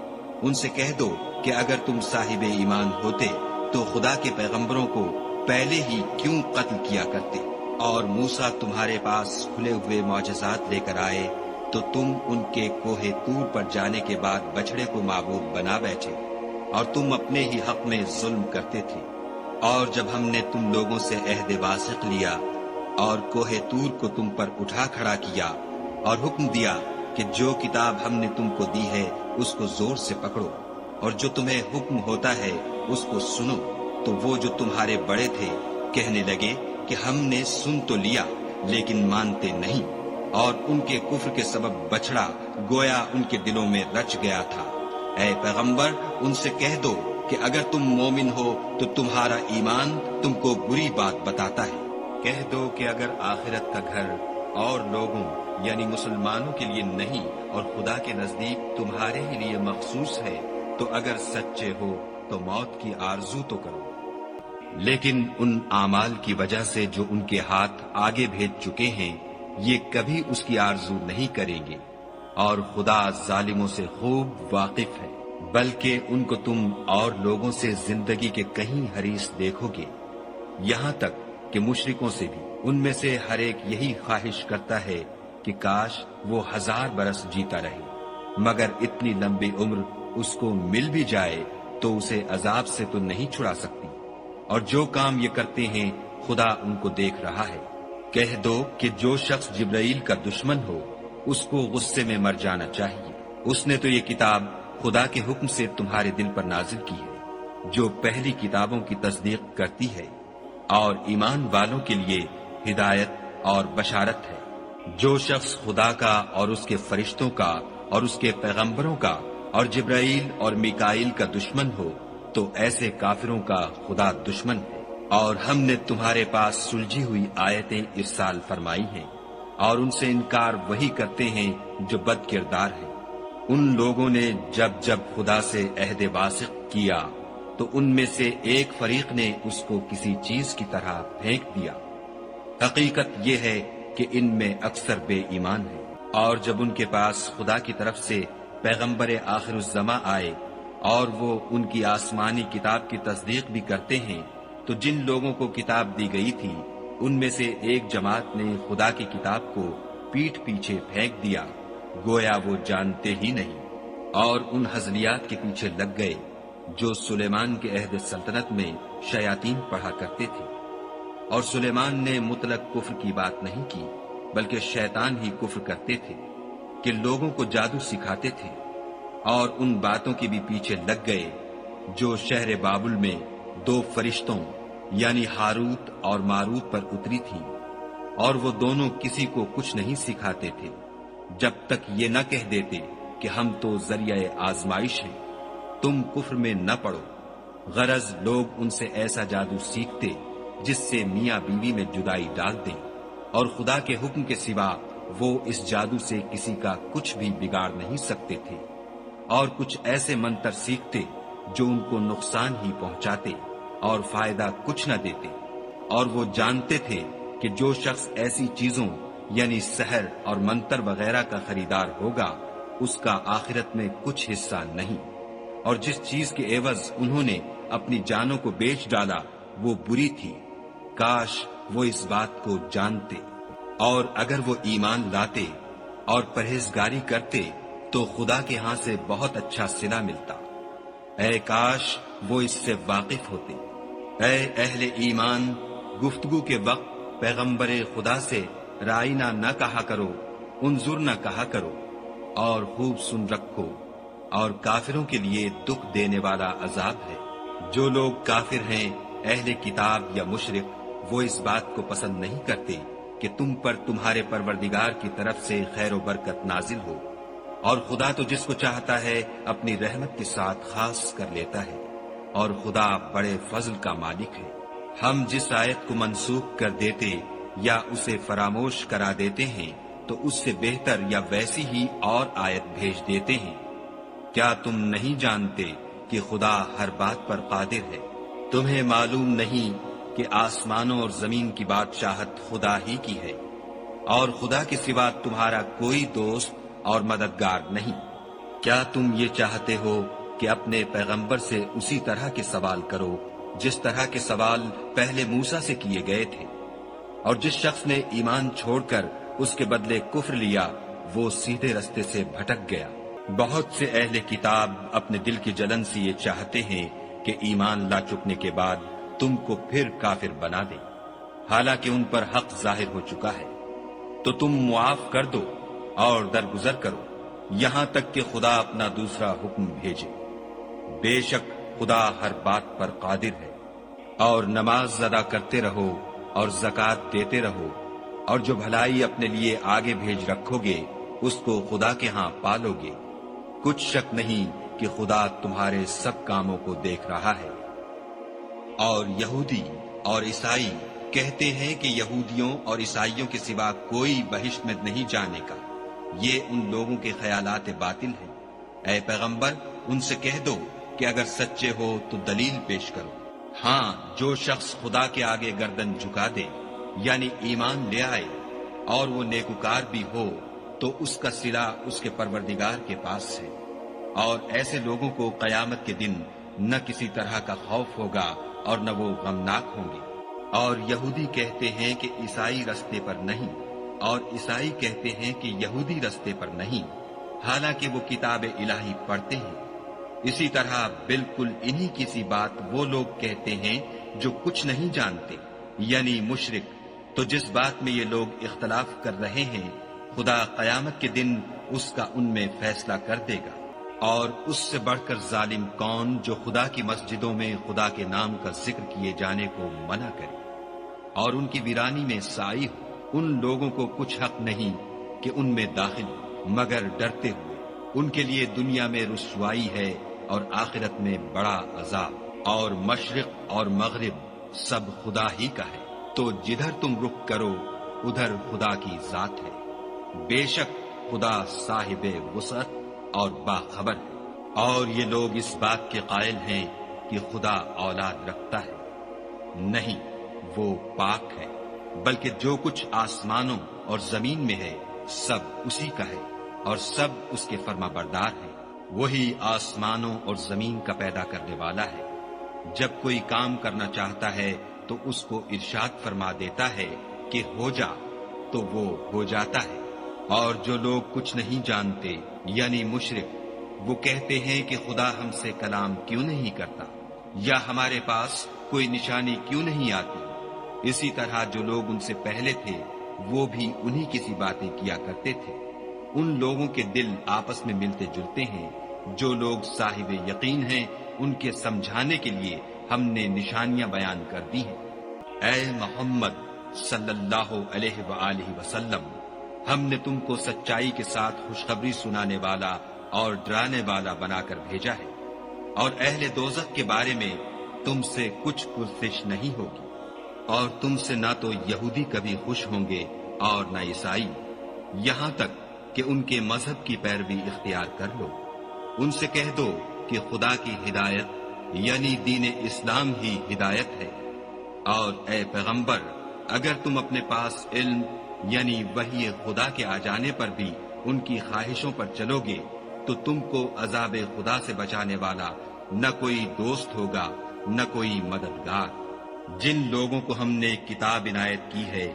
ان سے کہہ دو کہ اگر تم صاحب ایمان ہوتے تو خدا کے پیغمبروں کو پہلے ہی کیوں قتل کیا کرتے، اور موسیٰ تمہارے پاس کھلے ہوئے معجزات لے کر آئے تو تم ان کے کوہ طور پر جانے کے بعد بچڑے کو معبود بنا بیٹھے، اور تم اپنے ہی حق میں ظلم کرتے تھے۔ اور جب ہم نے تم لوگوں سے عہد واثق لیا اور کوہ طور کو تم پر اٹھا کھڑا کیا اور حکم دیا کہ جو کتاب ہم نے تم کو دی ہے اس کو زور سے پکڑو، اور جو تمہیں حکم ہوتا ہے اس کو سنو، تو وہ جو تمہارے بڑے تھے کہنے لگے کہ ہم نے سن تو لیا لیکن مانتے نہیں، اور ان کے کفر کے سبب بچڑا گویا ان کے دلوں میں رچ گیا تھا۔ اے پیغمبر ان سے کہہ دو کہ اگر تم مومن ہو تو تمہارا ایمان تم کو بری بات بتاتا ہے۔ کہہ دو کہ اگر آخرت کا گھر اور لوگوں یعنی مسلمانوں کے لیے نہیں اور خدا کے نزدیک تمہارے ہی لیے مخصوص ہے تو اگر سچے ہو تو موت کی آرزو تو کرو، لیکن ان اعمال کی وجہ سے جو ان کے ہاتھ آگے بھیج چکے ہیں یہ کبھی اس کی آرزو نہیں کریں گے، اور خدا ظالموں سے خوب واقف ہے۔ بلکہ ان کو تم اور لوگوں سے زندگی کے کہیں حریص دیکھو گے، یہاں تک کہ مشرکوں سے بھی ان میں سے ہر ایک یہی خواہش کرتا ہے کہ کاش وہ 1000 برس جیتا رہے، مگر اتنی لمبی عمر اس کو مل بھی جائے تو اسے عذاب سے تو نہیں چھڑا سکتی، اور جو کام یہ کرتے ہیں خدا ان کو دیکھ رہا ہے۔ کہہ دو کہ جو شخص جبرائیل کا دشمن ہو اس کو غصے میں مر جانا چاہیے، اس نے تو یہ کتاب خدا کے حکم سے تمہارے دل پر نازل کی ہے جو پہلی کتابوں کی تصدیق کرتی ہے، اور ایمان والوں کے لیے ہدایت اور بشارت ہے۔ جو شخص خدا کا اور اس کے فرشتوں کا اور اس کے پیغمبروں کا اور جبرائیل اور میکائیل کا دشمن ہو تو ایسے کافروں کا خدا دشمن ہے۔ اور ہم نے تمہارے پاس سلجھی ہوئی آیتیں ارسال فرمائی ہیں، اور ان سے انکار وہی کرتے ہیں جو بد کردار ہیں۔ ان لوگوں نے جب جب خدا سے عہد واثق کیا تو ان میں سے ایک فریق نے اس کو کسی چیز کی طرح پھینک دیا۔ حقیقت یہ ہے کہ ان میں اکثر بے ایمان ہیں۔ اور جب ان کے پاس خدا کی طرف سے پیغمبر آخر الزماں آئے اور وہ ان کی آسمانی کتاب کی تصدیق بھی کرتے ہیں تو جن لوگوں کو کتاب دی گئی تھی ان میں سے ایک جماعت نے خدا کی کتاب کو پیٹھ پیچھے پھینک دیا گویا وہ جانتے ہی نہیں، اور ان ہزلیات کے پیچھے لگ گئے جو سلیمان کے عہد سلطنت میں شیاطین پڑھا کرتے تھے۔ اور سلیمان نے مطلق کفر کی بات نہیں کی بلکہ شیطان ہی کفر کرتے تھے کہ لوگوں کو جادو سکھاتے تھے، اور ان باتوں کے بھی پیچھے لگ گئے جو شہر بابل میں 2 فرشتوں یعنی ہاروت اور ماروت پر اتری تھی، اور وہ دونوں کسی کو کچھ نہیں سکھاتے تھے جب تک یہ نہ کہہ دیتے کہ ہم تو ذریعہ آزمائش ہیں، تم کفر میں نہ پڑو۔ غرض لوگ ان سے ایسا جادو سیکھتے جس سے میاں بیوی میں جدائی ڈال دیں، اور خدا کے حکم کے سوا وہ اس جادو سے کسی کا کچھ بھی بگاڑ نہیں سکتے تھے، اور کچھ ایسے منتر سیکھتے جو ان کو نقصان ہی پہنچاتے اور فائدہ کچھ نہ دیتے، اور وہ جانتے تھے کہ جو شخص ایسی چیزوں یعنی سحر اور منتر وغیرہ کا خریدار ہوگا اس کا آخرت میں کچھ حصہ نہیں، اور جس چیز کے عوض انہوں نے اپنی جانوں کو بیچ ڈالا وہ بری تھی، کاش وہ اس بات کو جانتے، اور اگر وہ ایمان لاتے اور پرہیزگاری کرتے تو خدا کے ہاں سے بہت اچھا صلہ ملتا، اے کاش وہ اس سے واقف ہوتے۔ اے اہل ایمان، گفتگو کے وقت پیغمبر خدا سے رائنا نہ کہا کرو، انظر نہ کہا کرو، اور خوب سن رکھو، اور کافروں کے لیے دکھ دینے والا عذاب ہے۔ جو لوگ کافر ہیں، اہل کتاب یا مشرک، وہ اس بات کو پسند نہیں کرتے کہ تم پر تمہارے پروردگار کی طرف سے خیر و برکت نازل ہو، اور خدا تو جس کو چاہتا ہے اپنی رحمت کے ساتھ خاص کر لیتا ہے، اور خدا بڑے فضل کا مالک ہے۔ ہم جس آیت کو منسوخ کر دیتے یا اسے فراموش کرا دیتے ہیں تو اس سے بہتر یا ویسی ہی اور آیت بھیج دیتے ہیں۔ کیا تم نہیں جانتے کہ خدا ہر بات پر قادر ہے؟ تمہیں معلوم نہیں کہ آسمانوں اور زمین کی بادشاہت خدا ہی کی ہے، اور خدا کے سوا تمہارا کوئی دوست اور مددگار نہیں۔ کیا تم یہ چاہتے ہو کہ اپنے پیغمبر سے اسی طرح کے سوال کرو جس طرح کے سوال پہلے موسیٰ سے کیے گئے تھے؟ اور جس شخص نے ایمان چھوڑ کر اس کے بدلے کفر لیا وہ سیدھے رستے سے بھٹک گیا۔ بہت سے اہل کتاب اپنے دل کی جلن سے یہ چاہتے ہیں کہ ایمان لا چکنے کے بعد تم کو پھر کافر بنا دے، حالانکہ ان پر حق ظاہر ہو چکا ہے، تو تم معاف کر دو اور درگزر کرو یہاں تک کہ خدا اپنا دوسرا حکم بھیجے۔ بے شک خدا ہر بات پر قادر ہے۔ اور نماز ادا کرتے رہو اور زکوٰۃ دیتے رہو، اور جو بھلائی اپنے لیے آگے بھیج رکھو گے اس کو خدا کے ہاں پالو گے، کچھ شک نہیں کہ خدا تمہارے سب کاموں کو دیکھ رہا ہے۔ اور یہودی اور عیسائی کہتے ہیں کہ یہودیوں اور عیسائیوں کے سوا کوئی بہشت میں نہیں جانے کا، یہ ان لوگوں کے خیالات باطل ہیں۔ اے پیغمبر، ان سے کہہ دو کہ اگر سچے ہو تو دلیل پیش کرو۔ ہاں، جو شخص خدا کے آگے گردن جھکا دے یعنی ایمان لے آئے اور وہ نیکوکار بھی ہو تو اس کا صلہ اس کے پروردگار کے پاس ہے، اور ایسے لوگوں کو قیامت کے دن نہ کسی طرح کا خوف ہوگا اور نہ وہ غمناک ہوں گے۔ اور یہودی کہتے ہیں کہ عیسائی رستے پر نہیں، اور عیسائی کہتے ہیں کہ یہودی رستے پر نہیں، حالانکہ وہ کتاب الہی پڑھتے ہیں۔ اسی طرح بالکل انہی کی سی بات وہ لوگ کہتے ہیں جو کچھ نہیں جانتے، یعنی مشرک۔ تو جس بات میں یہ لوگ اختلاف کر رہے ہیں خدا قیامت کے دن اس کا ان میں فیصلہ کر دے گا۔ اور اس سے بڑھ کر ظالم کون جو خدا کی مسجدوں میں خدا کے نام کا ذکر کیے جانے کو منع کرے اور ان کی ویرانی میں سائی ہو۔ ان لوگوں کو کچھ حق نہیں کہ ان میں داخل ہو مگر ڈرتے ہوئے۔ ان کے لیے دنیا میں رسوائی ہے اور آخرت میں بڑا عذاب۔ اور مشرق اور مغرب سب خدا ہی کا ہے، تو جدھر تم رخ کرو ادھر خدا کی ذات ہے۔ بے شک خدا صاحب وسعت اور باخبر ہے۔ اور یہ لوگ اس بات کے قائل ہیں کہ خدا اولاد رکھتا ہے، نہیں، وہ پاک ہے، بلکہ جو کچھ آسمانوں اور زمین میں ہے سب اسی کا ہے، اور سب اس کے فرما بردار ہیں۔ وہی آسمانوں اور زمین کا پیدا کرنے والا ہے۔ جب کوئی کام کرنا چاہتا ہے تو اس کو ارشاد فرما دیتا ہے کہ ہو جا، تو وہ ہو جاتا ہے۔ اور جو لوگ کچھ نہیں جانتے یعنی مشرک، وہ کہتے ہیں کہ خدا ہم سے کلام کیوں نہیں کرتا، یا ہمارے پاس کوئی نشانی کیوں نہیں آتی۔ اسی طرح جو لوگ ان سے پہلے تھے وہ بھی انہی کی سی باتیں کیا کرتے تھے۔ ان لوگوں کے دل آپس میں ملتے جلتے ہیں۔ جو لوگ صاحب یقین ہیں ان کے سمجھانے کے لیے ہم نے نشانیاں بیان کر دی ہیں۔ اے محمد صلی اللہ علیہ وآلہ وسلم، ہم نے تم کو سچائی کے ساتھ خوشخبری سنانے والا اور ڈرانے والا بنا کر بھیجا ہے، اور اہل دوزخ کے بارے میں تم سے کچھ پرسش نہیں ہوگی، اور تم سے نہ تو یہودی کبھی خوش ہوں گے اور نہ عیسائی، یہاں تک کہ ان کے مذہب کی پیروی اختیار کر لو۔ ان سے کہہ دو کہ خدا کی ہدایت یعنی دین اسلام ہی ہدایت ہے، اور اے پیغمبر اگر تم اپنے پاس علم یعنی وحی خدا کے آ جانے پر بھی ان کی خواہشوں پر چلو گے تو تم کو عذاب خدا سے بچانے والا نہ کوئی دوست ہوگا نہ کوئی مددگار۔ جن لوگوں کو ہم نے کتاب عنایت کی ہے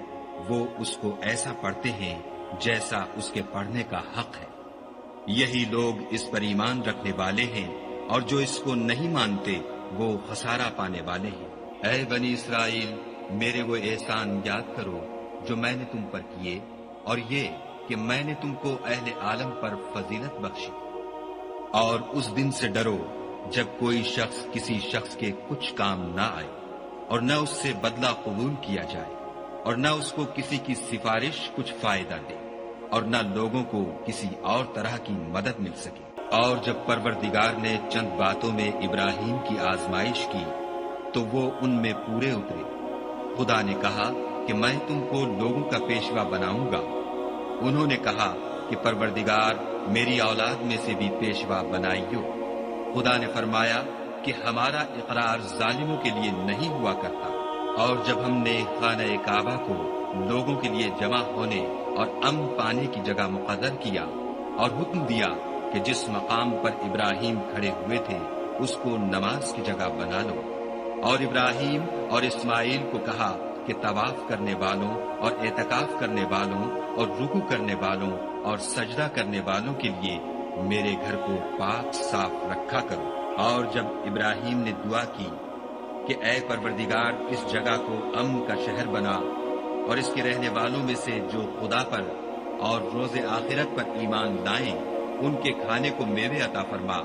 وہ اس کو ایسا پڑھتے ہیں جیسا اس کے پڑھنے کا حق ہے، یہی لوگ اس پر ایمان رکھنے والے ہیں، اور جو اس کو نہیں مانتے وہ خسارہ پانے والے ہیں۔ اے بنی اسرائیل، میرے وہ احسان یاد کرو جو میں نے تم پر کیے، اور یہ کہ میں نے تم کو اہل عالم پر فضیلت بخشی۔ اور اس دن سے ڈرو جب کوئی شخص کسی شخص کے کچھ کام نہ آئے، اور نہ اس سے بدلہ قبول کیا جائے، اور نہ اس کو کسی کی سفارش کچھ فائدہ دے، اور نہ لوگوں کو کسی اور طرح کی مدد مل سکے۔ اور جب پروردگار نے چند باتوں میں ابراہیم کی آزمائش کی تو وہ ان میں پورے اترے۔ خدا نے کہا کہ میں تم کو لوگوں کا پیشوا بناؤں گا۔ انہوں نے کہا کہ پروردگار میری اولاد میں سے بھی پیشوا بنائیو۔ خدا نے فرمایا کہ ہمارا اقرار ظالموں کے لیے نہیں ہوا کرتا۔ اور جب ہم نے خانہ کعبہ کو لوگوں کے لیے جمع ہونے اور امن پانے کی جگہ مقرر کیا اور حکم دیا کہ جس مقام پر ابراہیم کھڑے ہوئے تھے اس کو نماز کی جگہ بنا لو، اور ابراہیم اور اسماعیل کو کہا کہ طواف کرنے والوں اور اعتکاف کرنے والوں اور رکوع کرنے والوں اور سجدہ کرنے والوں کے لیے میرے گھر کو پاک صاف رکھا کرو۔ اور جب ابراہیم نے دعا کی کہ اے پروردگار اس جگہ کو امن کا شہر بنا، اور اس کے رہنے والوں میں سے جو خدا پر اور روز آخرت پر ایمان لائیں ان کے کھانے کو میوے عطا فرما،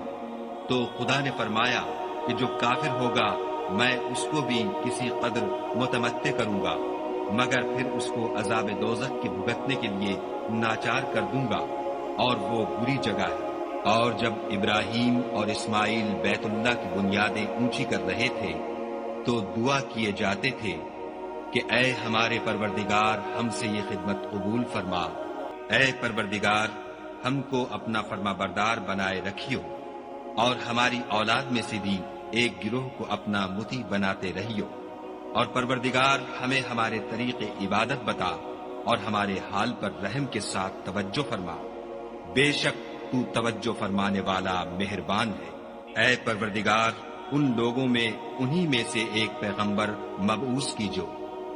تو خدا نے فرمایا کہ جو کافر ہوگا میں اس کو بھی کسی قدر متمتع کروں گا، مگر پھر اس کو عذاب دوزخ کے بھگتنے کے لیے ناچار کر دوں گا، اور وہ بری جگہ ہے۔ اور جب ابراہیم اور اسماعیل بیت اللہ کی بنیادیں اونچی کر رہے تھے تو دعا کیے جاتے تھے کہ اے ہمارے پروردگار ہم سے یہ خدمت قبول فرما، اے پروردگار ہم کو اپنا فرما بردار بنائے رکھیو، اور ہماری اولاد میں سے بھی ایک گروہ کو اپنا مطیع بناتے رہیو، اور پروردگار ہمیں ہمارے طریق عبادت بتا اور ہمارے حال پر رحم کے ساتھ توجہ فرما، بے شک تو توجہ فرمانے والا مہربان ہے۔ اے پروردگار ان لوگوں میں انہی میں سے ایک پیغمبر مبعوث کیجو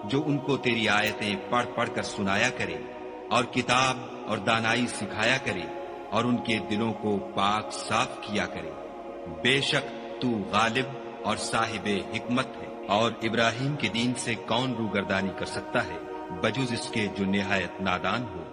جو ان کو تیری آیتیں پڑھ پڑھ کر سنایا کرے اور کتاب اور دانائی سکھایا کرے اور ان کے دلوں کو پاک صاف کیا کرے، بے شک تو غالب اور صاحب حکمت ہے۔ اور ابراہیم کے دین سے کون روگردانی کر سکتا ہے بجز اس کے جو نہایت نادان ہو؟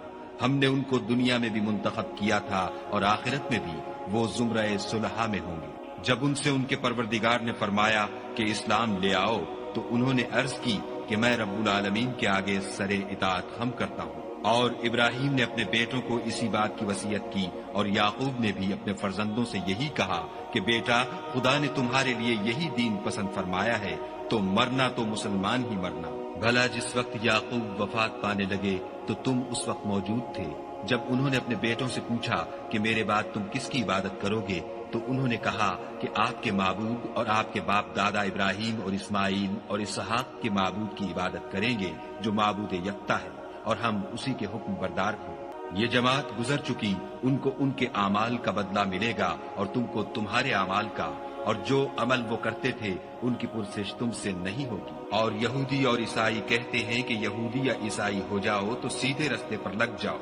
ہم نے ان کو دنیا میں بھی منتخب کیا تھا اور آخرت میں بھی وہ زمرہ صلحاء میں ہوں گے۔ جب ان سے ان کے پروردگار نے فرمایا کہ اسلام لے آؤ تو انہوں نے عرض کی کہ میں رب العالمین کے آگے سر اطاعت خم کرتا ہوں۔ اور ابراہیم نے اپنے بیٹوں کو اسی بات کی وصیت کی، اور یعقوب نے بھی اپنے فرزندوں سے یہی کہا کہ بیٹا خدا نے تمہارے لیے یہی دین پسند فرمایا ہے تو مرنا تو مسلمان ہی مرنا۔ بھلا جس وقت یعقوب وفات پانے لگے تو تم اس وقت موجود تھے جب انہوں نے اپنے بیٹوں سے پوچھا کہ میرے بعد تم کس کی عبادت کرو گے، تو انہوں نے کہا کہ آپ کے معبود اور آپ کے باپ دادا ابراہیم اور اسماعیل اور اسحاق کے معبود کی عبادت کریں گے جو معبود یکتا ہے، اور ہم اسی کے حکم بردار ہیں۔ یہ جماعت گزر چکی، ان کو ان کے اعمال کا بدلہ ملے گا اور تم کو تمہارے اعمال کا، اور جو عمل وہ کرتے تھے ان کی پرسش تم سے نہیں ہوگی۔ اور یہودی اور عیسائی کہتے ہیں کہ یہودی یا عیسائی ہو جاؤ تو سیدھے رستے پر لگ جاؤ۔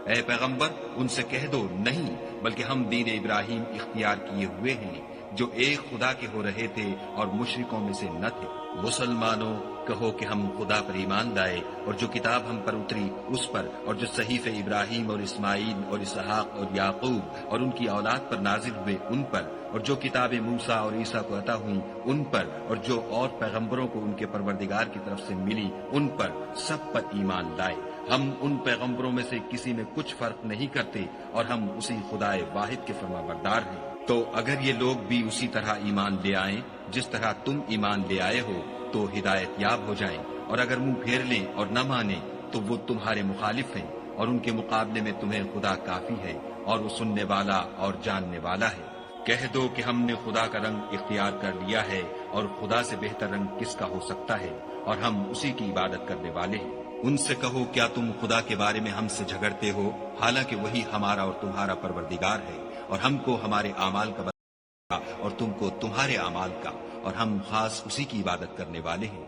اے پیغمبر ان سے کہہ دو نہیں، بلکہ ہم دین ابراہیم اختیار کیے ہوئے ہیں جو ایک خدا کے ہو رہے تھے اور مشرکوں میں سے نہ تھے۔ مسلمانوں کہو کہ ہم خدا پر ایمان لائے اور جو کتاب ہم پر اتری اس پر، اور جو صحیفے ابراہیم اور اسماعیل اور اسحاق اور یعقوب اور ان کی اولاد پر نازل ہوئے ان پر، اور جو کتابیں موسیٰ اور عیسیٰ کو عطا ہوئیں ان پر، اور جو اور پیغمبروں کو ان کے پروردگار کی طرف سے ملی ان پر، سب پر ایمان لائے۔ ہم ان پیغمبروں میں سے کسی میں کچھ فرق نہیں کرتے اور ہم اسی خدائے واحد کے فرما بردار ہیں۔ تو اگر یہ لوگ بھی اسی طرح ایمان لے آئیں جس طرح تم ایمان لے آئے ہو تو ہدایت یاب ہو جائیں، اور اگر منہ پھیر لیں اور نہ مانیں تو وہ تمہارے مخالف ہیں، اور ان کے مقابلے میں تمہیں خدا کافی ہے، اور وہ سننے والا اور جاننے والا ہے۔ کہہ دو کہ ہم نے خدا کا رنگ اختیار کر لیا ہے، اور خدا سے بہتر رنگ کس کا ہو سکتا ہے، اور ہم اسی کی عبادت کرنے والے ہیں۔ ان سے کہو کیا تم خدا کے بارے میں ہم سے جھگڑتے ہو، حالانکہ وہی ہمارا اور تمہارا پروردگار ہے، اور ہم کو ہمارے اعمال کا بدلہ اور تم کو تمہارے اعمال کا، اور ہم خاص اسی کی عبادت کرنے والے ہیں۔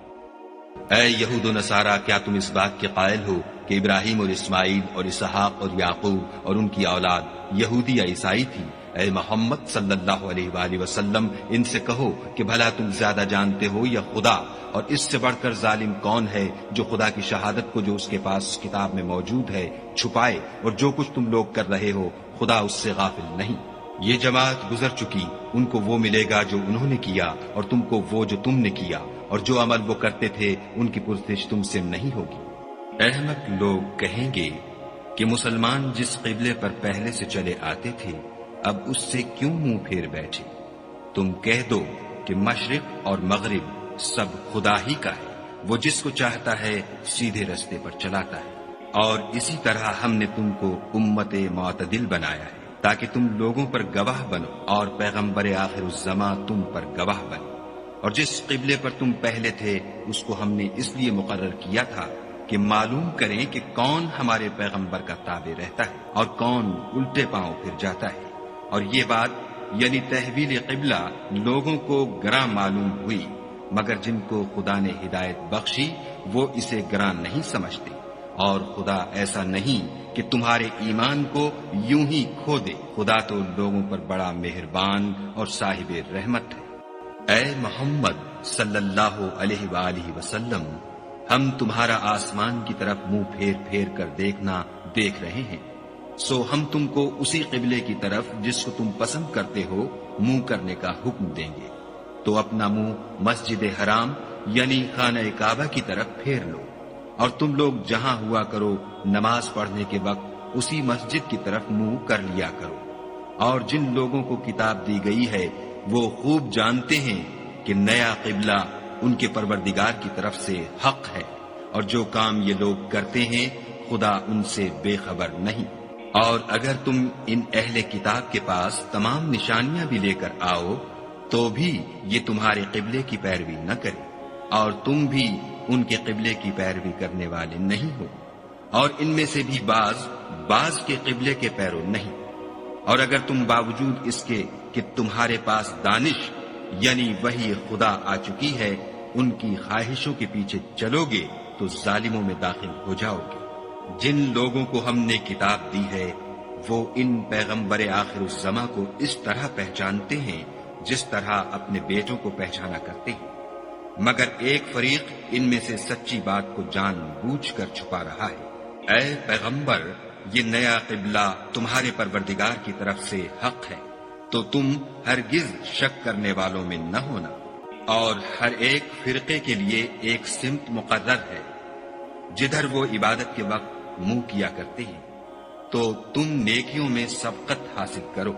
اے یہود و نصارہ، کیا تم اس بات کے قائل ہو کہ ابراہیم اور اسماعیل اور اسحاق اور یعقوب اور ان کی اولاد یہودی یا عیسائی تھی؟ اے محمد صلی اللہ علیہ وآلہ وسلم، ان سے کہو کہ بھلا تم زیادہ جانتے ہو یا خدا؟ اور اس سے بڑھ کر ظالم کون ہے جو خدا کی شہادت کو جو اس کے پاس کتاب میں موجود ہے چھپائے، اور جو کچھ تم لوگ کر رہے ہو خدا اس سے غافل نہیں۔ یہ جماعت گزر چکی، ان کو وہ ملے گا جو انہوں نے کیا، اور تم کو وہ جو تم نے کیا، اور جو عمل وہ کرتے تھے ان کی پرسش تم سے نہیں ہوگی۔ احمق لوگ کہیں گے کہ مسلمان جس قبلے پر پہلے سے چلے آتے تھے اب اس سے کیوں منہ پھیر بیٹھے؟ تم کہہ دو کہ مشرق اور مغرب سب خدا ہی کا ہے، وہ جس کو چاہتا ہے سیدھے رستے پر چلاتا ہے، اور اسی طرح ہم نے تم کو امت معتدل بنایا ہے تاکہ تم لوگوں پر گواہ بنو، اور پیغمبر آخر الزماں تم پر گواہ بنے۔ اور جس قبلے پر تم پہلے تھے اس کو ہم نے اس لیے مقرر کیا تھا کہ معلوم کریں کہ کون ہمارے پیغمبر کا تابع رہتا ہے اور کون الٹے پاؤں پھر جاتا ہے۔ اور یہ بات یعنی تحویل قبلہ لوگوں کو گراں معلوم ہوئی، مگر جن کو خدا نے ہدایت بخشی وہ اسے گراں نہیں سمجھتے، اور خدا ایسا نہیں کہ تمہارے ایمان کو یوں ہی کھو دے، خدا تو لوگوں پر بڑا مہربان اور صاحب رحمت ہے۔ اے محمد صلی اللہ علیہ وآلہ وسلم، ہم تمہارا آسمان کی طرف منہ پھیر پھیر کر دیکھنا دیکھ رہے ہیں، سو ہم تم کو اسی قبلے کی طرف جس کو تم پسند کرتے ہو منہ کرنے کا حکم دیں گے، تو اپنا منہ مسجد حرام یعنی خانہ کعبہ کی طرف پھیر لو، اور تم لوگ جہاں ہوا کرو نماز پڑھنے کے وقت اسی مسجد کی طرف منہ کر لیا کرو۔ اور جن لوگوں کو کتاب دی گئی ہے وہ خوب جانتے ہیں کہ نیا قبلہ ان کے پروردگار کی طرف سے حق ہے، اور جو کام یہ لوگ کرتے ہیں خدا ان سے بے خبر نہیں۔ اور اگر تم ان اہل کتاب کے پاس تمام نشانیاں بھی لے کر آؤ تو بھی یہ تمہارے قبلے کی پیروی نہ کرے، اور تم بھی ان کے قبلے کی پیروی کرنے والے نہیں ہو، اور ان میں سے بھی بعض کے قبلے کے پیرو نہیں۔ اور اگر تم باوجود اس کے کہ تمہارے پاس دانش یعنی وحی خدا آ چکی ہے ان کی خواہشوں کے پیچھے چلو گے تو ظالموں میں داخل ہو جاؤ گے۔ جن لوگوں کو ہم نے کتاب دی ہے وہ ان پیغمبر آخر الزماں کو اس طرح پہچانتے ہیں جس طرح اپنے بیٹوں کو پہچانا کرتے ہیں، مگر ایک فریق ان میں سے سچی بات کو جان بوجھ کر چھپا رہا ہے۔ اے پیغمبر، یہ نیا قبلہ تمہارے پروردگار کی طرف سے حق ہے، تو تم ہرگز شک کرنے والوں میں نہ ہونا، اور ہر ایک فرقے کے لیے ایک سمت مقرر ہے جدھر وہ عبادت کے وقت منہ کیا کرتے ہیں، تو تم نیکیوں میں سبقت حاصل کرو،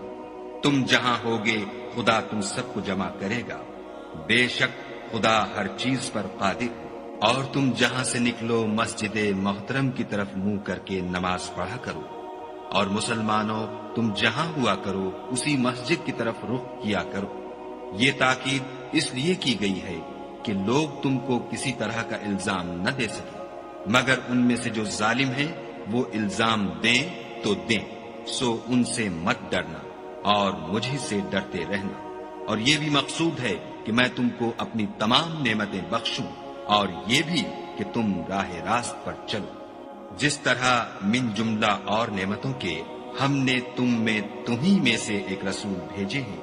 تم جہاں ہوگے خدا تم سب کو جمع کرے گا، بے شک خدا ہر چیز پر قادر ہے۔ اور تم جہاں سے نکلو مسجد محترم کی طرف منہ کر کے نماز پڑھا کرو، اور مسلمانوں تم جہاں ہوا کرو اسی مسجد کی طرف رخ کیا کرو۔ یہ تاکید اس لیے کی گئی ہے کہ لوگ تم کو کسی طرح کا الزام نہ دے سکے، مگر ان میں سے جو ظالم ہیں وہ الزام دیں تو دیں، سو ان سے مت ڈرنا اور مجھے سے ڈرتے رہنا۔ اور یہ بھی مقصود ہے کہ میں تم کو اپنی تمام نعمتیں بخشوں، اور یہ بھی کہ تم راہ راست پر چلو۔ جس طرح من جملہ اور نعمتوں کے ہم نے تمہیں میں سے ایک رسول بھیجے ہیں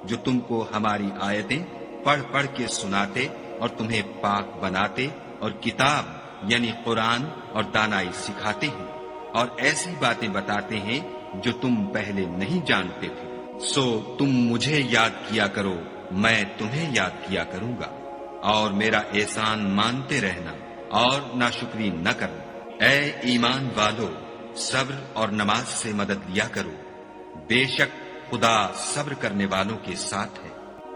جو تم کو ہماری آیتیں پڑھ پڑھ کے سناتے اور تمہیں پاک بناتے اور کتاب یعنی قرآن اور دانائی سکھاتے ہیں، اور ایسی باتیں بتاتے ہیں جو تم پہلے نہیں جانتے تھے۔ سو تم مجھے یاد کیا کرو، میں تمہیں یاد کیا کروں گا، اور میرا احسان مانتے رہنا اور ناشکری نہ کرنا۔ اے ایمان والو، صبر اور نماز سے مدد لیا کرو، بے شک خدا صبر کرنے والوں کے ساتھ ہے۔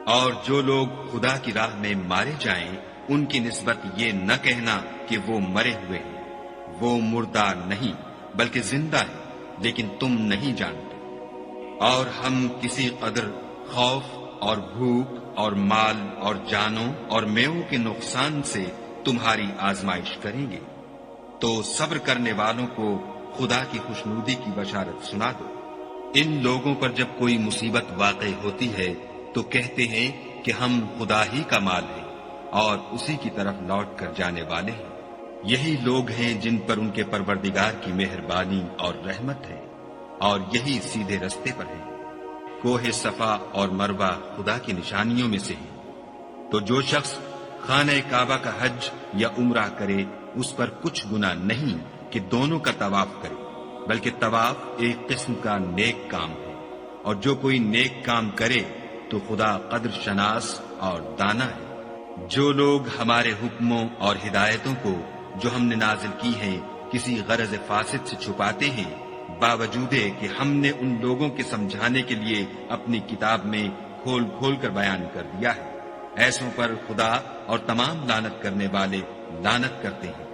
اور جو لوگ خدا کی راہ میں مارے جائیں ان کی نسبت یہ نہ کہنا کہ وہ مرے ہوئے ہیں، وہ مردہ نہیں بلکہ زندہ ہے، لیکن تم نہیں جانتے۔ اور ہم کسی قدر خوف اور بھوک اور مال اور جانوں اور میووں کے نقصان سے تمہاری آزمائش کریں گے، تو صبر کرنے والوں کو خدا کی خوشنودی کی بشارت سنا دو۔ ان لوگوں پر جب کوئی مصیبت واقع ہوتی ہے تو کہتے ہیں کہ ہم خدا ہی کا مال ہے اور اسی کی طرف لوٹ کر جانے والے ہیں۔ یہی لوگ ہیں جن پر ان کے پروردگار کی مہربانی اور رحمت ہے، اور یہی سیدھے رستے پر ہیں۔ کوہ صفا اور مروہ خدا کی نشانیوں میں سے ہیں، تو جو شخص خانہ کعبہ کا حج یا عمرہ کرے اس پر کچھ گناہ نہیں کہ دونوں کا طواف کرے، بلکہ طواف ایک قسم کا نیک کام ہے، اور جو کوئی نیک کام کرے تو خدا قدر شناس اور دانا ہے۔ جو لوگ ہمارے حکموں اور ہدایتوں کو جو ہم نے نازل کی ہیں کسی غرض فاسد سے چھپاتے ہیں، باوجود کہ ہم نے ان لوگوں کے سمجھانے کے لیے اپنی کتاب میں کھول کھول کر بیان کر دیا ہے، ایسوں پر خدا اور تمام لعنت کرنے والے لعنت کرتے ہیں۔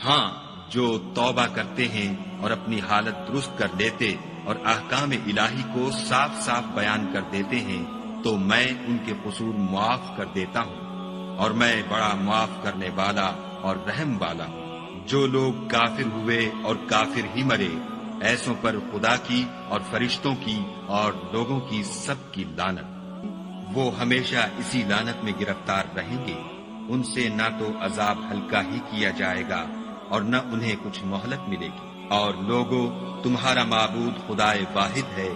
ہاں، جو توبہ کرتے ہیں اور اپنی حالت درست کر لیتے اور احکام الہی کو صاف صاف بیان کر دیتے ہیں تو میں ان کے قصور معاف کر دیتا ہوں، اور میں بڑا معاف کرنے والا اور رحم والا ہوں۔ جو لوگ کافر ہوئے اور کافر ہی مرے، ایسوں پر خدا کی اور فرشتوں کی اور لوگوں کی سب کی لعنت۔ وہ ہمیشہ اسی لعنت میں گرفتار رہیں گے، ان سے نہ تو عذاب ہلکا ہی کیا جائے گا اور نہ انہیں کچھ مہلت ملے گی۔ اور لوگوں، تمہارا معبود خدائے واحد ہے،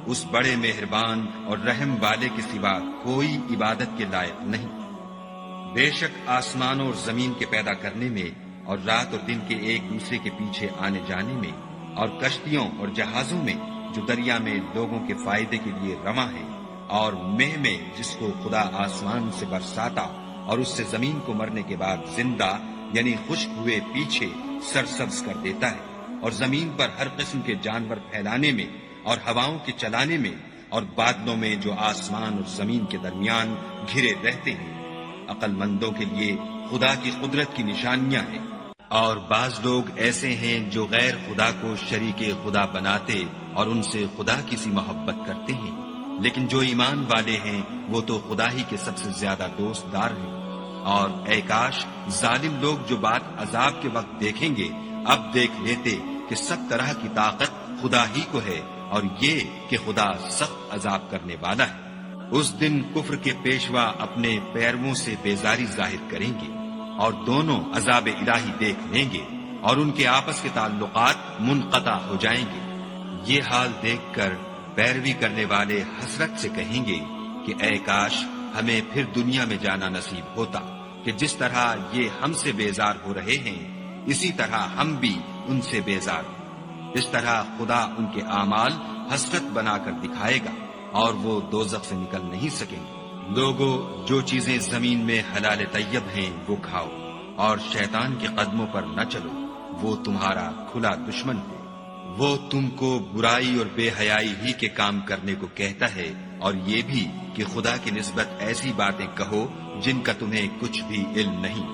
اس بڑے مہربان اور رحم والے کے سوا کوئی عبادت کے لائق نہیں۔ بے شک آسمانوں اور زمین کے پیدا کرنے میں اور رات اور دن کے ایک دوسرے کے پیچھے آنے جانے میں اور کشتیوں اور جہازوں میں جو دریا میں لوگوں کے فائدے کے لیے رواں ہیں، اور مہ میں جس کو خدا آسمان سے برساتا اور اس سے زمین کو مرنے کے بعد زندہ یعنی خشک ہوئے پیچھے سرسبز کر دیتا ہے، اور زمین پر ہر قسم کے جانور پھیلانے میں اور ہواؤں کے چلانے میں اور بادلوں میں جو آسمان اور زمین کے درمیان گھرے رہتے ہیں، عقل مندوں کے لیے خدا کی قدرت کی نشانیاں ہیں۔ اور بعض لوگ ایسے ہیں جو غیر خدا کو شریک خدا بناتے اور ان سے خدا کی سی محبت کرتے ہیں، لیکن جو ایمان والے ہیں وہ تو خدا ہی کے سب سے زیادہ دوست دار ہیں۔ اور اے کاش ظالم لوگ جو بات عذاب کے وقت دیکھیں گے اب دیکھ لیتے کہ سب طرح کی طاقت خدا ہی کو ہے، اور یہ کہ خدا سخت عذاب کرنے والا ہے۔ اس دن کفر کے پیشوا اپنے پیرووں سے بیزاری ظاہر کریں گے، اور دونوں عذاب الہی دیکھ لیں گے، اور ان کے آپس کے تعلقات منقطع ہو جائیں گے۔ یہ حال دیکھ کر پیروی کرنے والے حسرت سے کہیں گے کہ اے کاش ہمیں پھر دنیا میں جانا نصیب ہوتا کہ جس طرح یہ ہم سے بیزار ہو رہے ہیں اسی طرح ہم بھی ان سے بیزار ہیں۔ اس طرح خدا ان کے اعمال حسرت بنا کر دکھائے گا اور وہ دوزخ سے نکل نہیں سکیں گے۔ لوگوں، جو چیزیں زمین میں حلال طیب ہیں وہ کھاؤ، اور شیطان کے قدموں پر نہ چلو، وہ تمہارا کھلا دشمن ہے۔ وہ تم کو برائی اور بے حیائی ہی کے کام کرنے کو کہتا ہے، اور یہ بھی کہ خدا کی نسبت ایسی باتیں کہو جن کا تمہیں کچھ بھی علم نہیں۔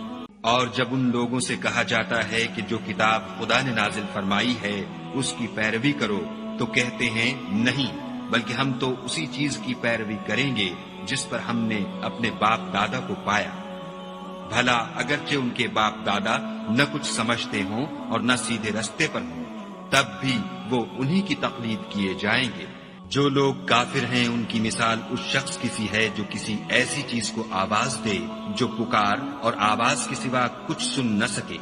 اور جب ان لوگوں سے کہا جاتا ہے کہ جو کتاب خدا نے نازل فرمائی ہے اس کی پیروی کرو تو کہتے ہیں نہیں، بلکہ ہم تو اسی چیز کی پیروی کریں گے جس پر ہم نے اپنے باپ دادا کو پایا۔ بھلا اگرچہ ان کے باپ دادا نہ کچھ سمجھتے ہوں اور نہ سیدھے رستے پر ہوں، تب بھی وہ انہی کی تقلید کیے جائیں گے۔ جو لوگ کافر ہیں ان کی مثال اس شخص کی سی ہے جو کسی ایسی چیز کو آواز دے جو پکار اور آواز کے سوا کچھ سن نہ سکے۔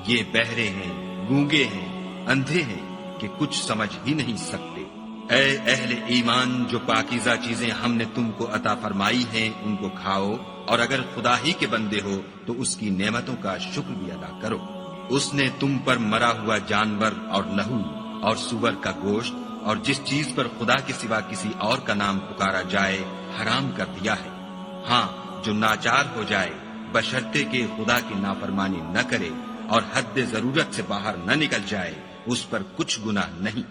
یہ بہرے ہیں، گونگے ہیں، اندھے ہیں کہ کچھ سمجھ ہی نہیں سکتے۔ اے اہل ایمان، جو پاکیزہ چیزیں ہم نے تم کو عطا فرمائی ہیں ان کو کھاؤ، اور اگر خدا ہی کے بندے ہو تو اس کی نعمتوں کا شکر بھی ادا کرو۔ اس نے تم پر مرا ہوا جانور اور لہو اور سور کا گوشت اور جس چیز پر خدا کے سوا کسی اور کا نام پکارا جائے حرام کر دیا ہے۔ ہاں، جو ناچار ہو جائے بشرطے کہ خدا کی نافرمانی نہ کرے اور حد ضرورت سے باہر نہ نکل جائے، اس پر کچھ گناہ نہیں۔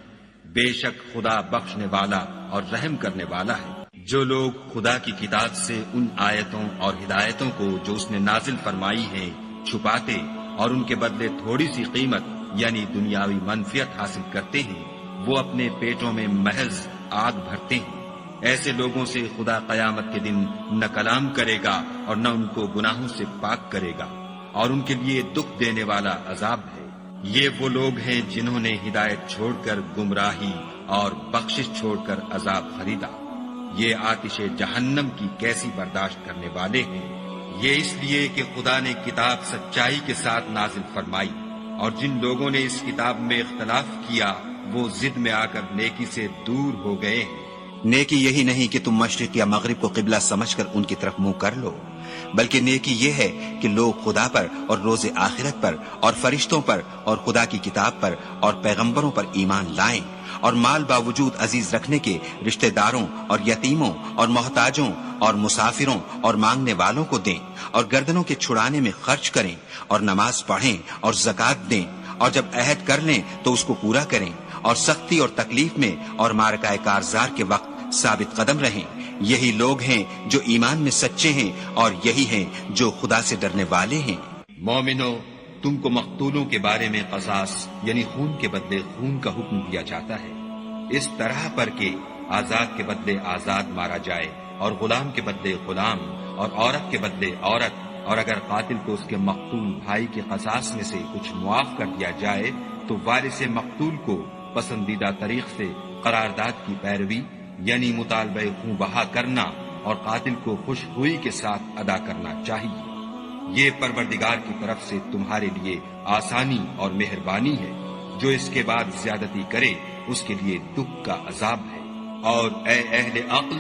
بے شک خدا بخشنے والا اور رحم کرنے والا ہے۔ جو لوگ خدا کی کتاب سے ان آیتوں اور ہدایتوں کو جو اس نے نازل فرمائی ہیں چھپاتے اور ان کے بدلے تھوڑی سی قیمت یعنی دنیاوی منفعت حاصل کرتے ہیں، وہ اپنے پیٹوں میں محض آگ بھرتے ہیں۔ ایسے لوگوں سے خدا قیامت کے دن نہ کلام کرے گا اور نہ ان کو گناہوں سے پاک کرے گا، اور ان کے لیے دکھ دینے والا عذاب ہے۔ یہ وہ لوگ ہیں جنہوں نے ہدایت چھوڑ کر گمراہی اور بخشش چھوڑ کر عذاب خریدا۔ یہ آتش جہنم کی کیسی برداشت کرنے والے ہیں۔ یہ اس لیے کہ خدا نے کتاب سچائی کے ساتھ نازل فرمائی، اور جن لوگوں نے اس کتاب میں اختلاف کیا وہ ضد میں آ کر نیکی سے دور ہو گئے ہیں۔ نیکی یہی نہیں کہ تم مشرق یا مغرب کو قبلہ سمجھ کر ان کی طرف منہ کر لو، بلکہ نیکی یہ ہے کہ لوگ خدا پر اور روز آخرت پر اور فرشتوں پر اور خدا کی کتاب پر اور پیغمبروں پر ایمان لائیں، اور مال باوجود عزیز رکھنے کے رشتہ داروں اور یتیموں اور محتاجوں اور مسافروں اور مانگنے والوں کو دیں، اور گردنوں کے چھڑانے میں خرچ کریں، اور نماز پڑھیں اور زکوٰۃ دیں، اور جب عہد کر لیں تو اس کو پورا کریں، اور سختی اور تکلیف میں اور معرکہ کارزار کے وقت ثابت قدم رہیں۔ یہی لوگ ہیں جو ایمان میں سچے ہیں، اور یہی ہیں جو خدا سے ڈرنے والے ہیں۔ مومنو، تم کو مقتولوں کے بارے میں قصاص یعنی خون کے بدلے خون کا حکم دیا جاتا ہے، اس طرح پر کہ آزاد کے بدلے آزاد مارا جائے، اور غلام کے بدلے غلام، اور عورت کے بدلے عورت، اور اگر قاتل کو اس کے مقتول بھائی کے قصاص میں سے کچھ معاف کر دیا جائے تو وارث مقتول کو پسندیدہ طریق سے قرارداد کی پیروی یعنی مطالبہ خون بہا کرنا اور قاتل کو خوش ہوئی کے ساتھ ادا کرنا چاہیے۔ یہ پروردگار کی طرف سے تمہارے لیے آسانی اور مہربانی ہے۔ جو اس کے بعد زیادتی کرے اس کے لیے دکھ کا عذاب ہے۔ اور اے اہل عقل،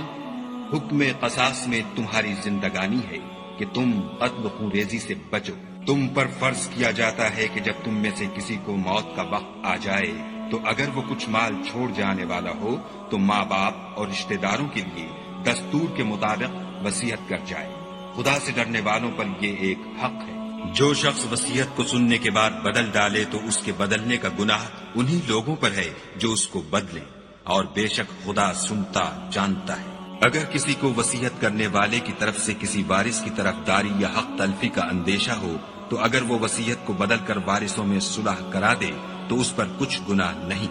حکم قصاص میں تمہاری زندگانی ہے کہ تم قتل و خون ریزی سے بچو۔ تم پر فرض کیا جاتا ہے کہ جب تم میں سے کسی کو موت کا وقت آ جائے تو اگر وہ کچھ مال چھوڑ جانے والا ہو تو ماں باپ اور رشتہ داروں کے لیے دستور کے مطابق وصیت کر جائے۔ خدا سے ڈرنے والوں پر یہ ایک حق ہے۔ جو شخص وصیت کو سننے کے بعد بدل ڈالے تو اس کے بدلنے کا گناہ انہی لوگوں پر ہے جو اس کو بدلیں، اور بے شک خدا سنتا جانتا ہے۔ اگر کسی کو وصیت کرنے والے کی طرف سے کسی وارث کی طرفداری یا حق تلفی کا اندیشہ ہو تو اگر وہ وصیت کو بدل کر وارثوں میں صلح کرا دے تو اس پر کچھ گناہ نہیں،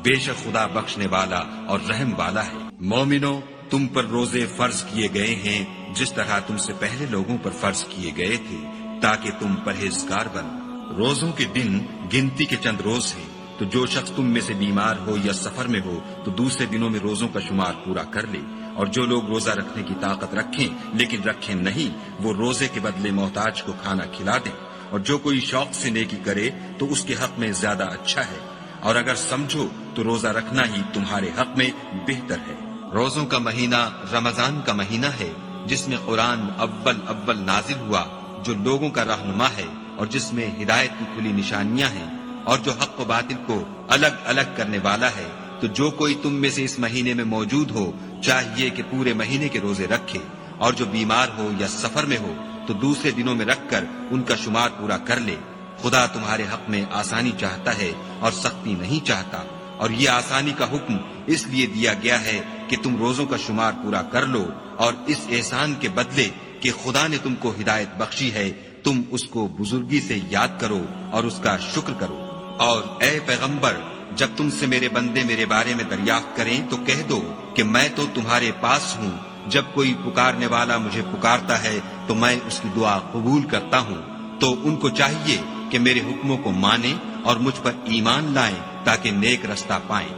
بے شک خدا بخشنے والا اور رحم والا ہے۔ مومنو، تم پر روزے فرض کیے گئے ہیں جس طرح تم سے پہلے لوگوں پر فرض کیے گئے تھے تاکہ تم پرہیزگار بنو۔ روزوں کے دن گنتی کے چند روز ہیں، تو جو شخص تم میں سے بیمار ہو یا سفر میں ہو تو دوسرے دنوں میں روزوں کا شمار پورا کر لے، اور جو لوگ روزہ رکھنے کی طاقت رکھیں لیکن رکھیں نہیں وہ روزے کے بدلے محتاج کو کھانا کھلا دیں، اور جو کوئی شوق سے نیکی کرے تو اس کے حق میں زیادہ اچھا ہے، اور اگر سمجھو تو روزہ رکھنا ہی تمہارے حق میں بہتر ہے۔ روزوں کا مہینہ رمضان کا مہینہ ہے جس میں قرآن اول نازل ہوا، جو لوگوں کا رہنما ہے اور جس میں ہدایت کی کھلی نشانیاں ہیں، اور جو حق و باطل کو الگ الگ کرنے والا ہے۔ تو جو کوئی تم میں سے اس مہینے میں موجود ہو چاہیے کہ پورے مہینے کے روزے رکھے، اور جو بیمار ہو یا سفر میں ہو تو دوسرے دنوں میں رکھ کر ان کا شمار پورا کر لے۔ خدا تمہارے حق میں آسانی چاہتا ہے اور سختی نہیں چاہتا، اور یہ آسانی کا حکم اس لیے دیا گیا ہے کہ تم روزوں کا شمار پورا کر لو، اور اس احسان کے بدلے کہ خدا نے تم کو ہدایت بخشی ہے تم اس کو بزرگی سے یاد کرو اور اس کا شکر کرو۔ اور اے پیغمبر، جب تم سے میرے بندے میرے بارے میں دریافت کریں تو کہہ دو کہ میں تو تمہارے پاس ہوں، جب کوئی پکارنے والا مجھے پکارتا ہے تو میں اس کی دعا قبول کرتا ہوں۔ تو ان کو چاہیے کہ میرے حکموں کو مانیں اور مجھ پر ایمان لائیں تاکہ نیک رستہ پائیں۔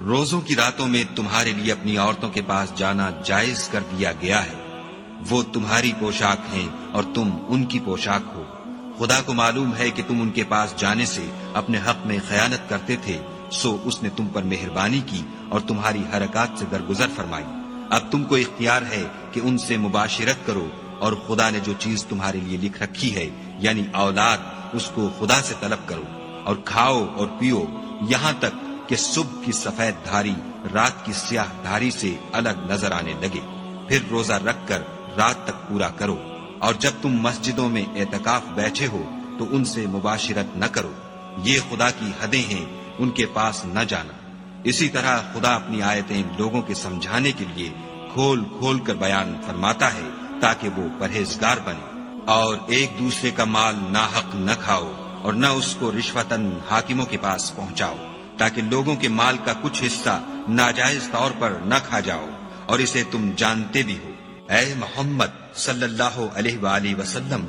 روزوں کی راتوں میں تمہارے لیے اپنی عورتوں کے پاس جانا جائز کر دیا گیا ہے، وہ تمہاری پوشاک ہیں اور تم ان کی پوشاک ہو۔ خدا کو معلوم ہے کہ تم ان کے پاس جانے سے اپنے حق میں خیانت کرتے تھے، سو اس نے تم پر مہربانی کی اور تمہاری حرکات سے درگزر فرمائی۔ اب تم کو اختیار ہے کہ ان سے مباشرت کرو، اور خدا نے جو چیز تمہارے لیے لکھ رکھی ہے یعنی اولاد، اس کو خدا سے طلب کرو، اور کھاؤ اور پیو یہاں تک کہ صبح کی سفید دھاری رات کی سیاہ دھاری سے الگ نظر آنے لگے، پھر روزہ رکھ کر رات تک پورا کرو۔ اور جب تم مسجدوں میں اعتکاف بیٹھے ہو تو ان سے مباشرت نہ کرو، یہ خدا کی حدیں ہیں، ان کے پاس نہ جانا۔ اسی طرح خدا اپنی آیتیں لوگوں کے سمجھانے کے لیے کھول کھول کر بیان فرماتا ہے تاکہ وہ پرہیزگار بنے، اور ایک دوسرے کا مال ناحق نہ کھاؤ اور نہ اس کو رشوتاً حاکموں کے پاس پہنچاؤ، تاکہ لوگوں کے مال کا کچھ حصہ ناجائز طور پر نہ کھا جاؤ، اور اسے تم جانتے بھی ہو۔ اے محمد صلی اللہ علیہ وآلہ وسلم،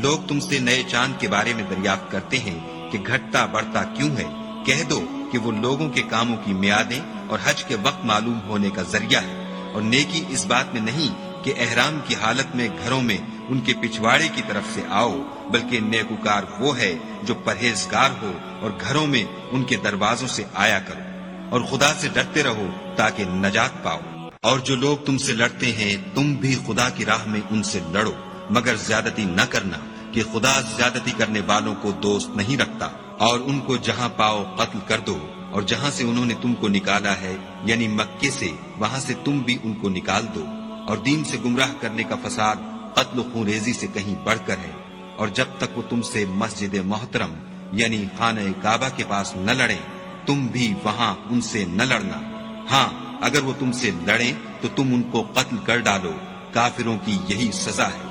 لوگ تم سے نئے چاند کے بارے میں دریافت کرتے ہیں کہ گھٹتا بڑھتا کیوں ہے؟ کہہ دو کہ وہ لوگوں کے کاموں کی میعادیں اور حج کے وقت معلوم ہونے کا ذریعہ ہے، اور نیکی اس بات میں نہیں کہ احرام کی حالت میں گھروں میں ان کے پچھواڑے کی طرف سے آؤ، بلکہ نیکوکار وہ ہے جو پرہیزگار ہو اور گھروں میں ان کے دروازوں سے آیا کرو، اور خدا سے ڈرتے رہو تاکہ نجات پاؤ۔ اور جو لوگ تم سے لڑتے ہیں تم بھی خدا کی راہ میں ان سے لڑو، مگر زیادتی نہ کرنا، کہ خدا زیادتی کرنے والوں کو دوست نہیں رکھتا، اور ان کو جہاں پاؤ قتل کر دو، اور جہاں سے انہوں نے تم کو نکالا ہے یعنی مکے سے، وہاں سے تم بھی ان کو نکال دو، اور دین سے گمراہ کرنے کا فساد قتل و خون ریزی سے کہیں بڑھ کر ہے، اور جب تک وہ تم سے مسجد محترم یعنی خانہ کعبہ کے پاس نہ لڑیں تم بھی وہاں ان سے نہ لڑنا۔ ہاں اگر وہ تم سے لڑیں تو تم ان کو قتل کر ڈالو، کافروں کی یہی سزا ہے۔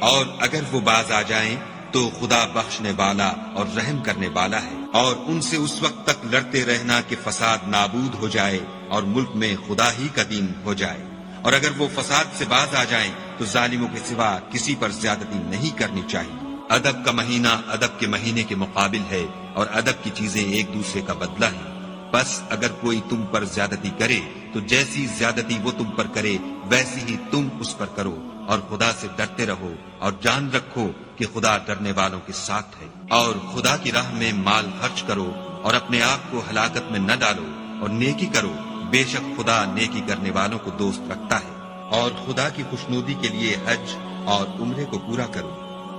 اور اگر وہ باز آ جائیں تو خدا بخشنے والا اور رحم کرنے والا ہے، اور ان سے اس وقت تک لڑتے رہنا کہ فساد نابود ہو جائے اور ملک میں خدا ہی کا دین ہو جائے، اور اگر وہ فساد سے باز آ جائیں تو ظالموں کے سوا کسی پر زیادتی نہیں کرنی چاہیے۔ ادب کا مہینہ ادب کے مہینے کے مقابل ہے، اور ادب کی چیزیں ایک دوسرے کا بدلہ ہیں۔ بس اگر کوئی تم پر زیادتی کرے تو جیسی زیادتی وہ تم پر کرے ویسی ہی تم اس پر کرو، اور خدا سے ڈرتے رہو اور جان رکھو کہ خدا ڈرنے والوں کے ساتھ ہے۔ اور خدا کی راہ میں مال خرچ کرو اور اپنے آپ کو ہلاکت میں نہ ڈالو، اور نیکی کرو، بے شک خدا نیکی کرنے والوں کو دوست رکھتا ہے۔ اور خدا کی خوشنودی کے لیے حج اور عمرے کو پورا کرو،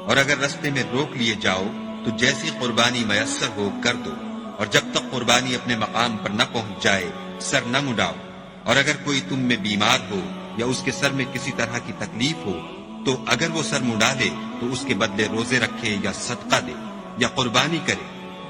اور اگر رستے میں روک لیے جاؤ تو جیسی قربانی میسر ہو کر دو، اور جب تک قربانی اپنے مقام پر نہ پہنچ جائے سر نہ مڈاؤ۔ اور اگر کوئی تم میں بیمار ہو یا اس کے سر میں کسی طرح کی تکلیف ہو تو اگر وہ سر مڈا لے تو اس کے بدلے روزے رکھے یا صدقہ دے یا قربانی کرے۔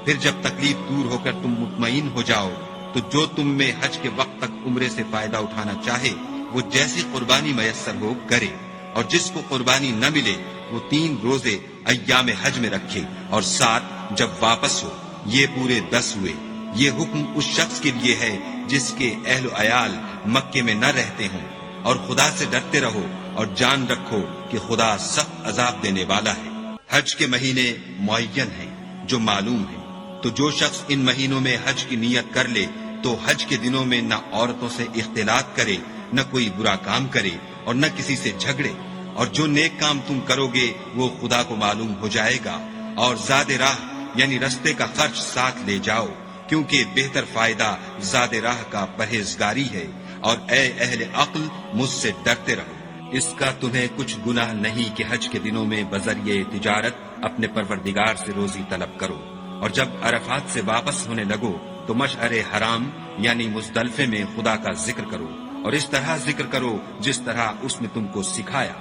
پھر جب تکلیف دور ہو کر تم مطمئن ہو جاؤ تو جو تم میں حج کے وقت تک عمرے سے فائدہ اٹھانا چاہے وہ جیسی قربانی میسر ہو کرے، اور جس کو قربانی نہ ملے وہ 3 روزے ایام حج میں رکھے، اور 7 جب واپس ہو، یہ پورے 10 ہوئے۔ یہ حکم اس شخص کے لیے ہے جس کے اہل و عیال مکے میں نہ رہتے ہوں، اور خدا سے ڈرتے رہو اور جان رکھو کہ خدا سخت عذاب دینے والا ہے۔ حج کے مہینے معین ہیں جو معلوم ہیں، تو جو شخص ان مہینوں میں حج کی نیت کر لے تو حج کے دنوں میں نہ عورتوں سے اختلاط کرے، نہ کوئی برا کام کرے، اور نہ کسی سے جھگڑے، اور جو نیک کام تم کرو گے وہ خدا کو معلوم ہو جائے گا۔ اور زاد راہ یعنی رستے کا خرچ ساتھ لے جاؤ، کیونکہ بہتر فائدہ زاد راہ کا پرہیزگاری ہے۔ اور اے اہل عقل، مجھ سے ڈرتے رہو۔ اس کا تمہیں کچھ گناہ نہیں کہ حج کے دنوں میں بذریعہ تجارت اپنے پروردگار سے روزی طلب کرو، اور جب عرفات سے واپس ہونے لگو تو مشعر حرام یعنی مزدلفے میں خدا کا ذکر کرو، اور اس طرح ذکر کرو جس طرح اس نے تم کو سکھایا،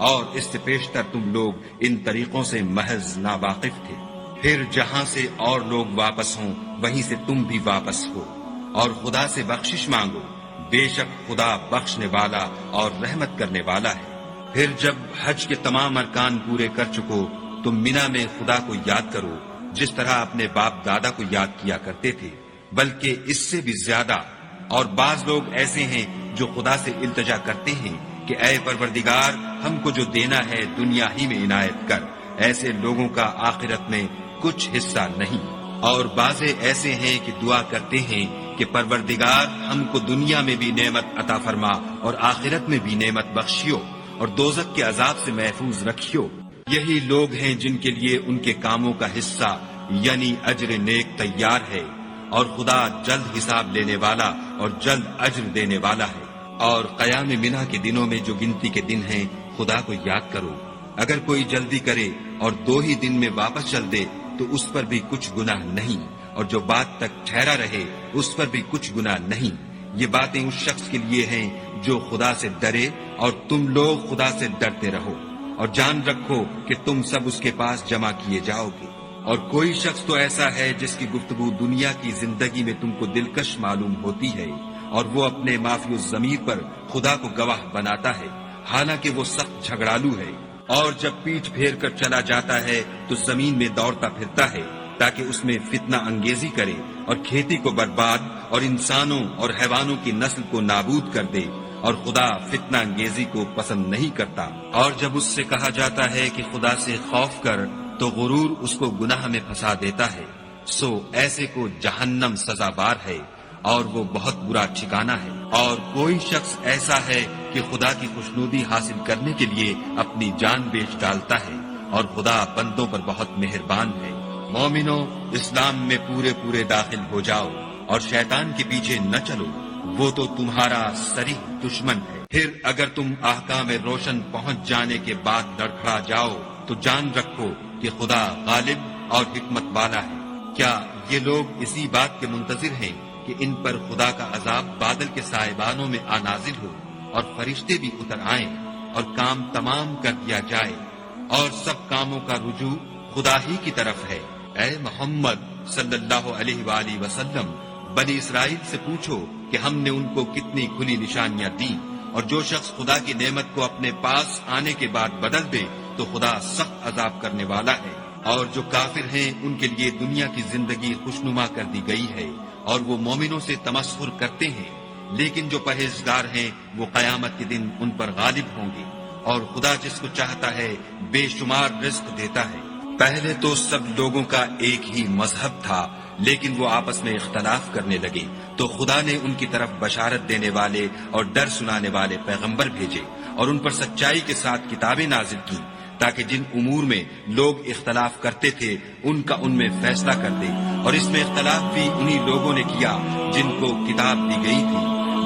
اور اس سے پیشتر تم لوگ ان طریقوں سے محض ناواقف تھے۔ پھر جہاں سے اور لوگ واپس ہوں وہیں سے تم بھی واپس ہو، اور خدا سے بخشش مانگو، بے شک خدا بخشنے والا اور رحمت کرنے والا ہے۔ پھر جب حج کے تمام ارکان پورے کر چکو تو مینا میں خدا کو یاد کرو جس طرح اپنے باپ دادا کو یاد کیا کرتے تھے، بلکہ اس سے بھی زیادہ۔ اور بعض لوگ ایسے ہیں جو خدا سے التجا کرتے ہیں کہ اے پروردگار، ہم کو جو دینا ہے دنیا ہی میں عنایت کر۔ ایسے لوگوں کا آخرت میں کچھ حصہ نہیں۔ اور بعض ایسے ہیں کہ دعا کرتے ہیں کہ پروردگار ہم کو دنیا میں بھی نعمت عطا فرما اور آخرت میں بھی نعمت بخشیو، اور دوزخ کے عذاب سے محفوظ رکھیو۔ یہی لوگ ہیں جن کے لیے ان کے کاموں کا حصہ یعنی اجر نیک تیار ہے، اور خدا جلد حساب لینے والا اور جلد اجر دینے والا ہے۔ اور قیام منا کے دنوں میں جو گنتی کے دن ہیں خدا کو یاد کرو۔ اگر کوئی جلدی کرے اور 2 ہی دن میں واپس چل دے تو اس پر بھی کچھ گناہ نہیں، اور جو بات تک ٹھہرا رہے اس پر بھی کچھ گناہ نہیں۔ یہ باتیں اس شخص کے لیے ہیں جو خدا سے ڈرے، اور تم لوگ خدا سے ڈرتے رہو، اور جان رکھو کہ تم سب اس کے پاس جمع کیے جاؤ گے۔ اور کوئی شخص تو ایسا ہے جس کی گفتگو دنیا کی زندگی میں تم کو دلکش معلوم ہوتی ہے، اور وہ اپنے معافی الضمیر پر خدا کو گواہ بناتا ہے، حالانکہ وہ سخت جھگڑالو ہے، اور جب پیٹھ پھیر کر چلا جاتا ہے تو زمین میں دوڑتا پھرتا ہے تاکہ اس میں فتنہ انگیزی کرے اور کھیتی کو برباد اور انسانوں اور حیوانوں کی نسل کو نابود کر دے، اور خدا فتنہ انگیزی کو پسند نہیں کرتا۔ اور جب اس سے کہا جاتا ہے کہ خدا سے خوف کر تو غرور اس کو گناہ میں پھنسا دیتا ہے، سو ایسے کو جہنم سزاوار ہے اور وہ بہت برا ٹھکانہ ہے۔ اور کوئی شخص ایسا ہے کہ خدا کی خوشنودی حاصل کرنے کے لیے اپنی جان بیچ ڈالتا ہے، اور خدا بندوں پر بہت مہربان ہے۔ مومنو، اسلام میں پورے داخل ہو جاؤ اور شیطان کے پیچھے نہ چلو، وہ تو تمہارا صریح دشمن ہے۔ پھر اگر تم احکام روشن پہنچ جانے کے بعد لڑکھڑا جاؤ تو جان رکھو کہ خدا غالب اور حکمت والا ہے۔ کیا یہ لوگ اسی بات کے منتظر ہیں کہ ان پر خدا کا عذاب بادل کے سائبانوں میں نازل ہو اور فرشتے بھی اتر آئیں اور کام تمام کر دیا جائے، اور سب کاموں کا رجوع خدا ہی کی طرف ہے؟ اے محمد صلی اللہ علیہ وآلہ وسلم، بنی اسرائیل سے پوچھو کہ ہم نے ان کو کتنی کھلی نشانیاں دیں، اور جو شخص خدا کی نعمت کو اپنے پاس آنے کے بعد بدل دے تو خدا سخت عذاب کرنے والا ہے۔ اور جو کافر ہیں ان کے لیے دنیا کی زندگی خوشنما کر دی گئی ہے، اور وہ مومنوں سے تمسخر کرتے ہیں، لیکن جو پرہیزگار ہیں وہ قیامت کے دن ان پر غالب ہوں گے، اور خدا جس کو چاہتا ہے بے شمار رزق دیتا ہے۔ پہلے تو سب لوگوں کا ایک ہی مذہب تھا، لیکن وہ آپس میں اختلاف کرنے لگے تو خدا نے ان کی طرف بشارت دینے والے اور ڈر سنانے والے پیغمبر بھیجے، اور ان پر سچائی کے ساتھ کتابیں نازل کی، تاکہ جن امور میں لوگ اختلاف کرتے تھے ان کا ان میں فیصلہ کر دے۔ اور اس میں اختلاف بھی انہی لوگوں نے کیا جن کو کتاب دی گئی تھی،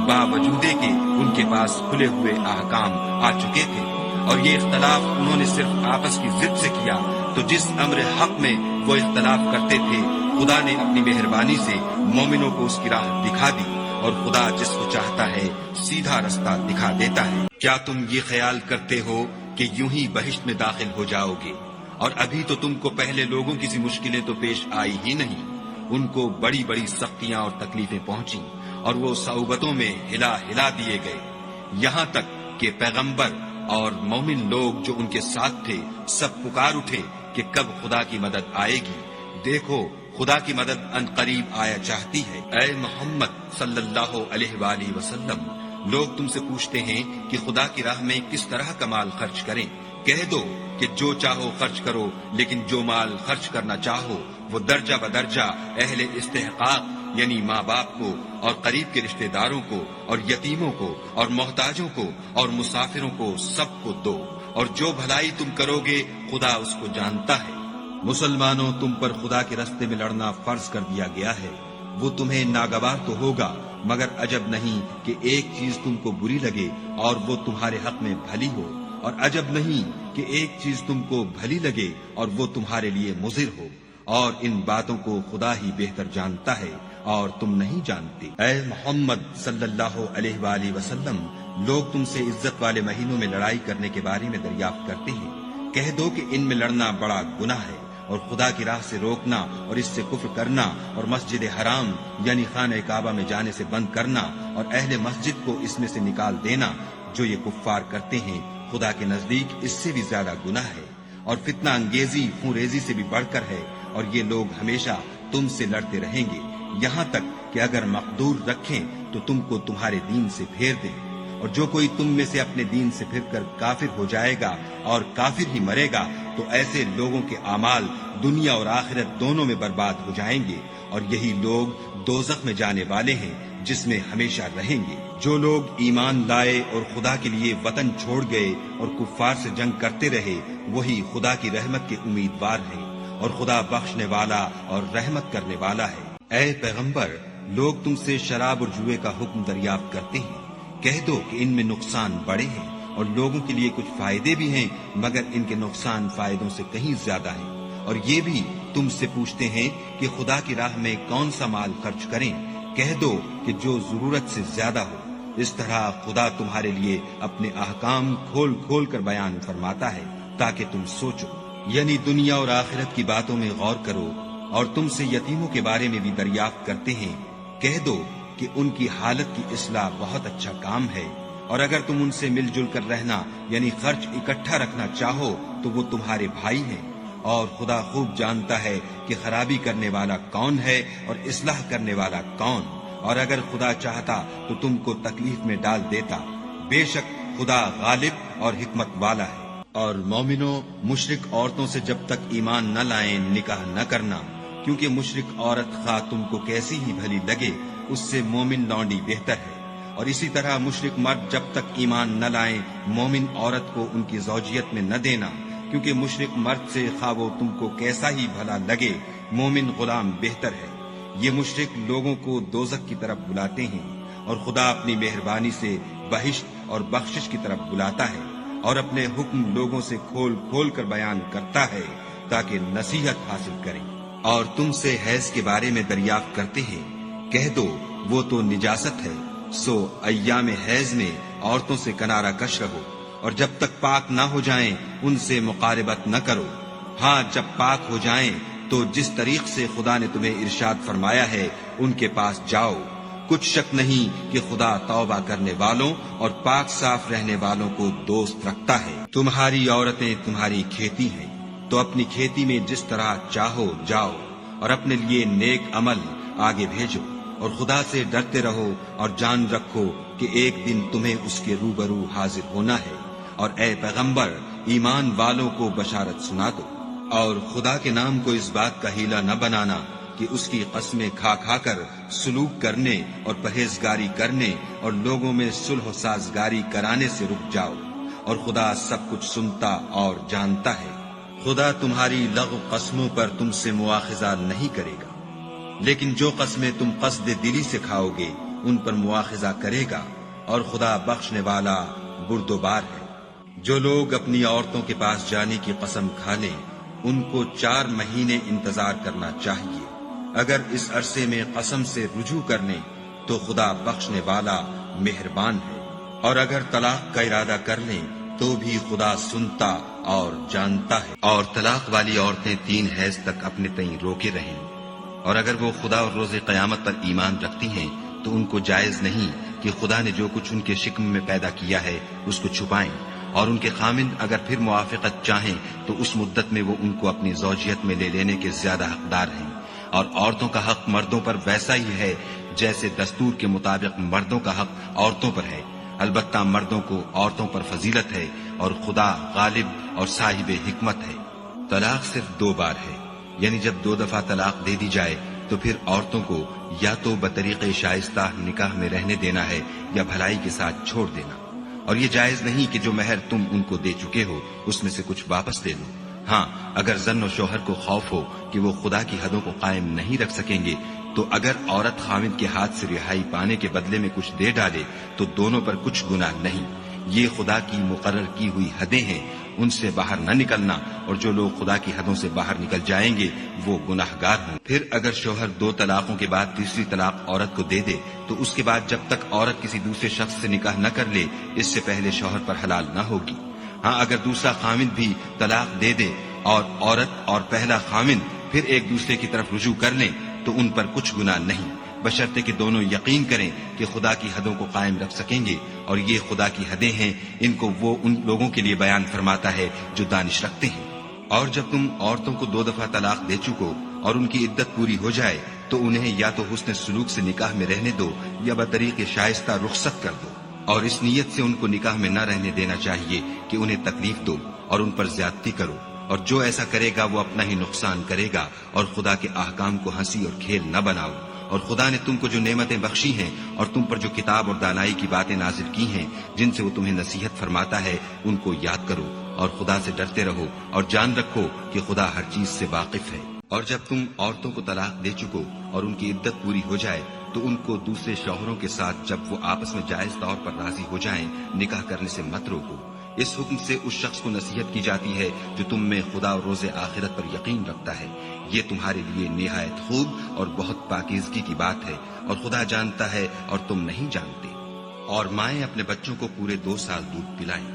باوجود کہ ان کے پاس کھلے ہوئے احکام آ چکے تھے، اور یہ اختلاف انہوں نے صرف آپس کی ضد سے کیا۔ تو جس امر حق میں وہ اختلاف کرتے تھے خدا نے اپنی مہربانی سے مومنوں کو اس کی راہ دکھا دی، اور خدا جس کو چاہتا ہے سیدھا رستہ دکھا دیتا ہے۔ کیا تم یہ خیال کرتے ہو کہ یوں ہی بہشت میں داخل ہو جاؤ گے؟ اور ابھی تو تم کو پہلے لوگوں کی سی مشکلیں تو پیش آئی ہی نہیں، ان کو بڑی بڑی سختیاں اور تکلیفیں پہنچیں، اور وہ صعوبتوں میں ہلا دیے گئے، یہاں تک کہ پیغمبر اور مومن لوگ جو ان کے ساتھ تھے سب پکار اٹھے کہ کب خدا کی مدد آئے گی۔ دیکھو خدا کی مدد ان قریب آیا چاہتی ہے۔ اے محمد صلی اللہ علیہ وآلہ وسلم، لوگ تم سے پوچھتے ہیں کہ خدا کی راہ میں کس طرح کا مال خرچ کریں۔ کہہ دو کہ جو چاہو خرچ کرو، لیکن جو مال خرچ کرنا چاہو وہ درجہ بدرجہ اہل استحقاق یعنی ماں باپ کو، اور قریب کے رشتہ داروں کو، اور یتیموں کو، اور محتاجوں کو، اور مسافروں کو، سب کو دو، اور جو بھلائی تم کرو گے خدا اس کو جانتا ہے۔ مسلمانوں، تم پر خدا کے راستے میں لڑنا فرض کر دیا گیا ہے، وہ تمہیں ناگوار تو ہوگا، مگر عجب نہیں کہ ایک چیز تم کو بری لگے اور وہ تمہارے حق میں بھلی ہو، اور عجب نہیں کہ ایک چیز تم کو بھلی لگے اور وہ تمہارے لیے مضر ہو، اور ان باتوں کو خدا ہی بہتر جانتا ہے اور تم نہیں جانتے۔ اے محمد صلی اللہ علیہ وآلہ وسلم، لوگ تم سے عزت والے مہینوں میں لڑائی کرنے کے بارے میں دریافت کرتے ہیں، کہہ دو کہ ان میں لڑنا بڑا گناہ ہے، اور خدا کی راہ سے روکنا اور اس سے کفر کرنا، اور مسجد حرام یعنی خانہ کعبہ میں جانے سے بند کرنا، اور اہل مسجد کو اس میں سے نکال دینا، جو یہ کفار کرتے ہیں خدا کے نزدیک اس سے بھی زیادہ گناہ ہے، اور فتنہ انگیزی خون ریزی سے بھی بڑھ کر ہے، اور یہ لوگ ہمیشہ تم سے لڑتے رہیں گے، یہاں تک کہ اگر مقدور رکھیں تو تم کو تمہارے دین سے پھیر دیں، اور جو کوئی تم میں سے اپنے دین سے پھر کر کافر ہو جائے گا اور کافر ہی مرے گا تو ایسے لوگوں کے اعمال دنیا اور آخرت دونوں میں برباد ہو جائیں گے، اور یہی لوگ دوزخ میں جانے والے ہیں جس میں ہمیشہ رہیں گے۔ جو لوگ ایمان لائے اور خدا کے لیے وطن چھوڑ گئے اور کفار سے جنگ کرتے رہے وہی خدا کی رحمت کے امیدوار ہیں، اور خدا بخشنے والا اور رحمت کرنے والا ہے۔ اے پیغمبر، لوگ تم سے شراب اور جوئے کا حکم دریافت کرتے ہیں، کہہ دو کہ ان میں نقصان بڑے ہیں اور لوگوں کے لیے کچھ فائدے بھی ہیں، مگر ان کے نقصان فائدوں سے کہیں زیادہ ہیں۔ اور یہ بھی تم سے پوچھتے ہیں کہ خدا کی راہ میں کون سا مال خرچ کریں، کہہ دو کہ جو ضرورت سے زیادہ ہو۔ اس طرح خدا تمہارے لیے اپنے احکام کھول کھول کر بیان فرماتا ہے تاکہ تم سوچو۔ یعنی دنیا اور آخرت کی باتوں میں غور کرو، اور تم سے یتیموں کے بارے میں بھی دریافت کرتے ہیں، کہہ دو کہ ان کی حالت کی اصلاح بہت اچھا کام ہے، اور اگر تم ان سے مل جل کر رہنا یعنی خرچ اکٹھا رکھنا چاہو تو وہ تمہارے بھائی ہیں، اور خدا خوب جانتا ہے کہ خرابی کرنے والا کون ہے اور اصلاح کرنے والا کون، اور اگر خدا چاہتا تو تم کو تکلیف میں ڈال دیتا، بے شک خدا غالب اور حکمت والا ہے۔ اور مومنوں، مشرک عورتوں سے جب تک ایمان نہ لائیں نکاح نہ کرنا، کیونکہ مشرک عورت خواہ تم کو کیسی ہی بھلی لگے اس سے مومن لونڈی بہتر ہے، اور اسی طرح مشرک مرد جب تک ایمان نہ لائیں مومن عورت کو ان کی زوجیت میں نہ دینا، کیونکہ مشرک مرد سے خواہ وہ تم کو کیسا ہی بھلا لگے مومن غلام بہتر ہے۔ یہ مشرک لوگوں کو دوزخ کی طرف بلاتے ہیں، اور خدا اپنی مہربانی سے بہشت اور بخشش کی طرف بلاتا ہے، اور اپنے حکم لوگوں سے کھول کھول کر بیان کرتا ہے تاکہ نصیحت حاصل کریں۔ اور تم سے حیض کے بارے میں دریافت کرتے ہیں، کہہ دو وہ تو نجاست ہے، سو ایام حیض میں عورتوں سے کنارہ کش رہو، اور جب تک پاک نہ ہو جائیں ان سے مقاربت نہ کرو، ہاں جب پاک ہو جائیں تو جس طریق سے خدا نے تمہیں ارشاد فرمایا ہے ان کے پاس جاؤ، کچھ شک نہیں کہ خدا توبہ کرنے والوں اور پاک صاف رہنے والوں کو دوست رکھتا ہے۔ تمہاری عورتیں تمہاری کھیتی ہیں، تو اپنی کھیتی میں جس طرح چاہو جاؤ، اور اپنے لیے نیک عمل آگے بھیجو، اور خدا سے ڈرتے رہو، اور جان رکھو کہ ایک دن تمہیں اس کے روبرو حاضر ہونا ہے۔ اور اے پیغمبر، ایمان والوں کو بشارت سنا دو، اور خدا کے نام کو اس بات کا ہیلہ نہ بنانا کہ اس کی قسمیں کھا کھا کر سلوک کرنے اور پرہیزگاری کرنے اور لوگوں میں صلح و سازگاری کرانے سے رک جاؤ، اور خدا سب کچھ سنتا اور جانتا ہے۔ خدا تمہاری لغو قسموں پر تم سے مواخذہ نہیں کرے گا، لیکن جو قسمیں تم قصد دلی سے کھاؤ گے ان پر مواخذہ کرے گا، اور خدا بخشنے والا بردبار ہے۔ جو لوگ اپنی عورتوں کے پاس جانے کی قسم کھا لیں ان کو 4 مہینے انتظار کرنا چاہیے، اگر اس عرصے میں قسم سے رجوع کر لیں تو خدا بخشنے والا مہربان ہے، اور اگر طلاق کا ارادہ کر لیں تو بھی خدا سنتا اور جانتا ہے۔ اور طلاق والی عورتیں 3 حیض تک اپنے تئیں روکے رہیں، اور اگر وہ خدا اور روز قیامت پر ایمان رکھتی ہیں تو ان کو جائز نہیں کہ خدا نے جو کچھ ان کے شکم میں پیدا کیا ہے اس کو چھپائیں، اور ان کے خامند اگر پھر موافقت چاہیں تو اس مدت میں وہ ان کو اپنی زوجیت میں لے لینے کے زیادہ حقدار ہیں، اور عورتوں کا حق مردوں پر ویسا ہی ہے جیسے دستور کے مطابق مردوں کا حق عورتوں پر ہے، البتہ مردوں کو عورتوں پر فضیلت ہے، اور خدا غالب اور صاحب حکمت ہے۔ طلاق صرف 2 بار ہے، یعنی جب 2 دفعہ طلاق دے دی جائے تو پھر عورتوں کو یا تو بطریق شائستہ نکاح میں رہنے دینا ہے یا بھلائی کے ساتھ چھوڑ دینا، اور یہ جائز نہیں کہ جو مہر تم ان کو دے چکے ہو اس میں سے کچھ واپس لے لو۔ ہاں اگر زن و شوہر کو خوف ہو کہ وہ خدا کی حدوں کو قائم نہیں رکھ سکیں گے تو اگر عورت خاوند کے ہاتھ سے رہائی پانے کے بدلے میں کچھ دے ڈالے تو دونوں پر کچھ گناہ نہیں، یہ خدا کی مقرر کی ہوئی حدیں ہیں، ان سے باہر نہ نکلنا، اور جو لوگ خدا کی حدوں سے باہر نکل جائیں گے وہ گناہگار ہوں۔ پھر اگر شوہر 2 طلاقوں کے بعد تیسری طلاق عورت کو دے دے تو اس کے بعد جب تک عورت کسی دوسرے شخص سے نکاح نہ کر لے اس سے پہلے شوہر پر حلال نہ ہوگی۔ ہاں اگر دوسرا خامند بھی طلاق دے دے اور عورت اور پہلا خامند پھر ایک دوسرے کی طرف رجوع کر لیں تو ان پر کچھ گناہ نہیں، بشرطے کہ دونوں یقین کریں کہ خدا کی حدوں کو قائم رکھ سکیں گے، اور یہ خدا کی حدیں ہیں، ان کو وہ ان لوگوں کے لیے بیان فرماتا ہے جو دانش رکھتے ہیں۔ اور جب تم عورتوں کو 2 دفعہ طلاق دے چکو اور ان کی عدت پوری ہو جائے تو انہیں یا تو حسن سلوک سے نکاح میں رہنے دو یا بطریق شائستہ رخصت کر دو، اور اس نیت سے ان کو نکاح میں نہ رہنے دینا چاہیے کہ انہیں تکلیف دو اور ان پر زیادتی کرو، اور جو ایسا کرے گا وہ اپنا ہی نقصان کرے گا، اور خدا کے احکام کو ہنسی اور کھیل نہ بناؤ۔ اور خدا نے تم کو جو نعمتیں بخشی ہیں اور تم پر جو کتاب اور دانائی کی باتیں نازل کی ہیں جن سے وہ تمہیں نصیحت فرماتا ہے ان کو یاد کرو، اور خدا سے ڈرتے رہو، اور جان رکھو کہ خدا ہر چیز سے واقف ہے۔ اور جب تم عورتوں کو طلاق دے چکو اور ان کی عدت پوری ہو جائے تو ان کو دوسرے شوہروں کے ساتھ جب وہ آپس میں جائز طور پر راضی ہو جائیں نکاح کرنے سے مت روکو۔ اس حکم سے اس شخص کو نصیحت کی جاتی ہے جو تم میں خدا اور روز آخرت پر یقین رکھتا ہے، یہ تمہارے لیے نہایت خوب اور بہت پاکیزگی کی بات ہے، اور خدا جانتا ہے اور تم نہیں جانتے۔ اور مائیں اپنے بچوں کو پورے 2 سال دودھ پلائیں،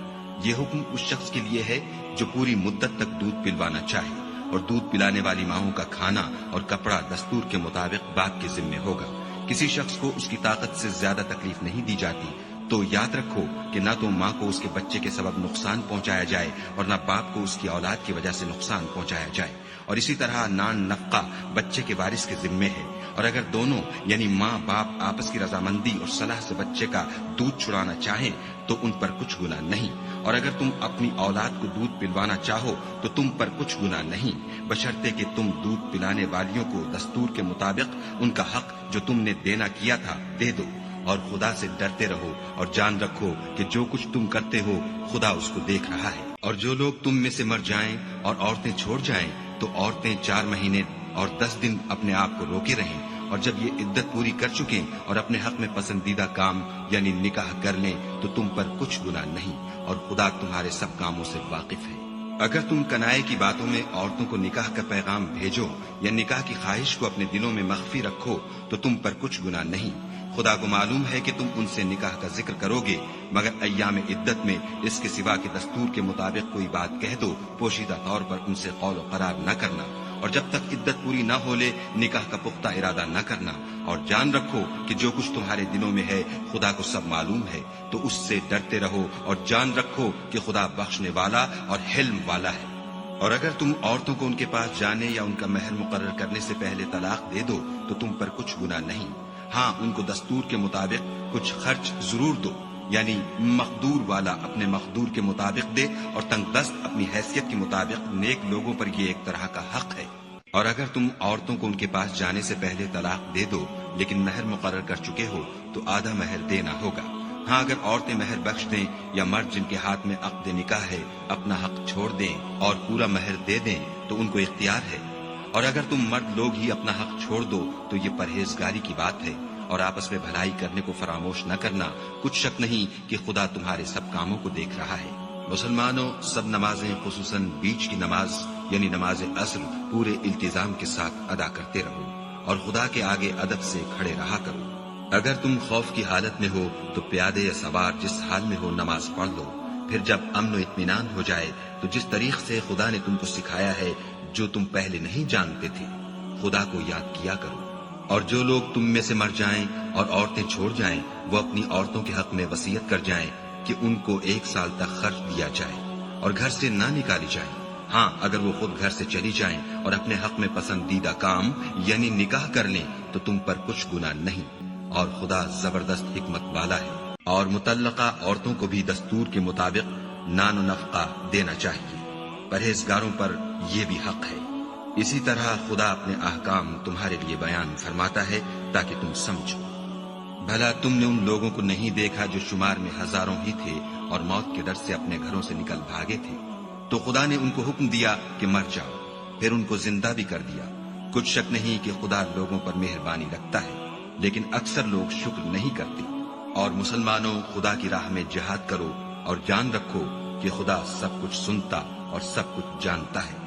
یہ حکم اس شخص کے لیے ہے جو پوری مدت تک دودھ پلوانا چاہے، اور دودھ پلانے والی ماؤں کا کھانا اور کپڑا دستور کے مطابق باپ کے ذمے ہوگا۔ کسی شخص کو اس کی طاقت سے زیادہ تکلیف نہیں دی جاتی، تو یاد رکھو کہ نہ تو ماں کو اس کے بچے کے سبب نقصان پہنچایا جائے اور نہ باپ کو اس کی اولاد کی وجہ سے نقصان پہنچایا جائے، اور اسی طرح نان نفقہ بچے کے وارث کے ذمے ہے، اور اگر دونوں یعنی ماں باپ آپس کی رضامندی اور صلاح سے بچے کا دودھ چھڑانا چاہیں تو ان پر کچھ گناہ نہیں، اور اگر تم اپنی اولاد کو دودھ پلوانا چاہو تو تم پر کچھ گناہ نہیں، بشرطے کہ تم دودھ پلانے والیوں کو دستور کے مطابق ان کا حق جو تم نے دینا کیا تھا دے دو، اور خدا سے ڈرتے رہو اور جان رکھو کہ جو کچھ تم کرتے ہو خدا اس کو دیکھ رہا ہے۔ اور جو لوگ تم میں سے مر جائیں اور عورتیں چھوڑ جائیں تو عورتیں 4 مہینے اور 10 دن اپنے آپ کو روکے رہیں، اور جب یہ عدت پوری کر چکیں اور اپنے حق میں پسندیدہ کام یعنی نکاح کر لیں تو تم پر کچھ گناہ نہیں، اور خدا تمہارے سب کاموں سے واقف ہے۔ اگر تم کنائے کی باتوں میں عورتوں کو نکاح کا پیغام بھیجو یا نکاح کی خواہش کو اپنے دلوں میں مخفی رکھو تو تم پر کچھ گناہ نہیں، خدا کو معلوم ہے کہ تم ان سے نکاح کا ذکر کرو گے، مگر ایام عدت میں اس کے سوا کہ دستور کے مطابق کوئی بات کہہ دو، پوشیدہ طور پر ان سے قول و قرار نہ کرنا، اور جب تک عدت پوری نہ ہو لے نکاح کا پختہ ارادہ نہ کرنا، اور جان رکھو کہ جو کچھ تمہارے دلوں میں ہے خدا کو سب معلوم ہے، تو اس سے ڈرتے رہو اور جان رکھو کہ خدا بخشنے والا اور حلم والا ہے۔ اور اگر تم عورتوں کو ان کے پاس جانے یا ان کا مہر مقرر کرنے سے پہلے طلاق دے دو تو تم پر کچھ گناہ نہیں، ہاں ان کو دستور کے مطابق کچھ خرچ ضرور دو، یعنی مقدور والا اپنے مقدور کے مطابق دے اور تنگ دست اپنی حیثیت کے مطابق، نیک لوگوں پر یہ ایک طرح کا حق ہے۔ اور اگر تم عورتوں کو ان کے پاس جانے سے پہلے طلاق دے دو لیکن مہر مقرر کر چکے ہو تو آدھا مہر دینا ہوگا، ہاں اگر عورتیں مہر بخش دیں یا مرد جن کے ہاتھ میں عقد نکاح ہے اپنا حق چھوڑ دیں اور پورا مہر دے دیں تو ان کو اختیار ہے، اور اگر تم مرد لوگ ہی اپنا حق چھوڑ دو تو یہ پرہیزگاری کی بات ہے، اور آپس میں بھلائی کرنے کو فراموش نہ کرنا، کچھ شک نہیں کہ خدا تمہارے سب کاموں کو دیکھ رہا ہے۔ مسلمانوں، سب نمازیں خصوصاً بیچ کی نماز یعنی نماز عصر پورے التزام کے ساتھ ادا کرتے رہو اور خدا کے آگے ادب سے کھڑے رہا کرو۔ اگر تم خوف کی حالت میں ہو تو پیادے یا سوار جس حال میں ہو نماز پڑھ لو، پھر جب امن و اطمینان ہو جائے تو جس طریق سے خدا نے تم کو سکھایا ہے جو تم پہلے نہیں جانتے تھے خدا کو یاد کیا کرو۔ اور جو لوگ تم میں سے مر جائیں اور عورتیں چھوڑ جائیں وہ اپنی عورتوں کے حق میں وصیت کر جائیں کہ ان کو 1 سال تک خرچ دیا جائے اور گھر سے نہ نکالی جائیں، ہاں اگر وہ خود گھر سے چلی جائیں اور اپنے حق میں پسندیدہ کام یعنی نکاح کر لیں تو تم پر کچھ گناہ نہیں، اور خدا زبردست حکمت والا ہے۔ اور مطلقہ عورتوں کو بھی دستور کے مطابق نان و نفقہ دینا چاہیے، پرہیزگاروں پر یہ بھی حق ہے۔ اسی طرح خدا اپنے احکام تمہارے لیے بیان فرماتا ہے تاکہ تم سمجھو۔ بھلا تم نے ان لوگوں کو نہیں دیکھا جو شمار میں ہزاروں ہی تھے اور موت کے ڈر سے اپنے گھروں سے نکل بھاگے تھے، تو خدا نے ان کو حکم دیا کہ مر جاؤ، پھر ان کو زندہ بھی کر دیا۔ کچھ شک نہیں کہ خدا لوگوں پر مہربانی رکھتا ہے، لیکن اکثر لوگ شکر نہیں کرتے۔ اور مسلمانوں، خدا کی راہ میں جہاد کرو اور جان رکھو کہ خدا سب کچھ سنتا اور سب کچھ جانتا ہے۔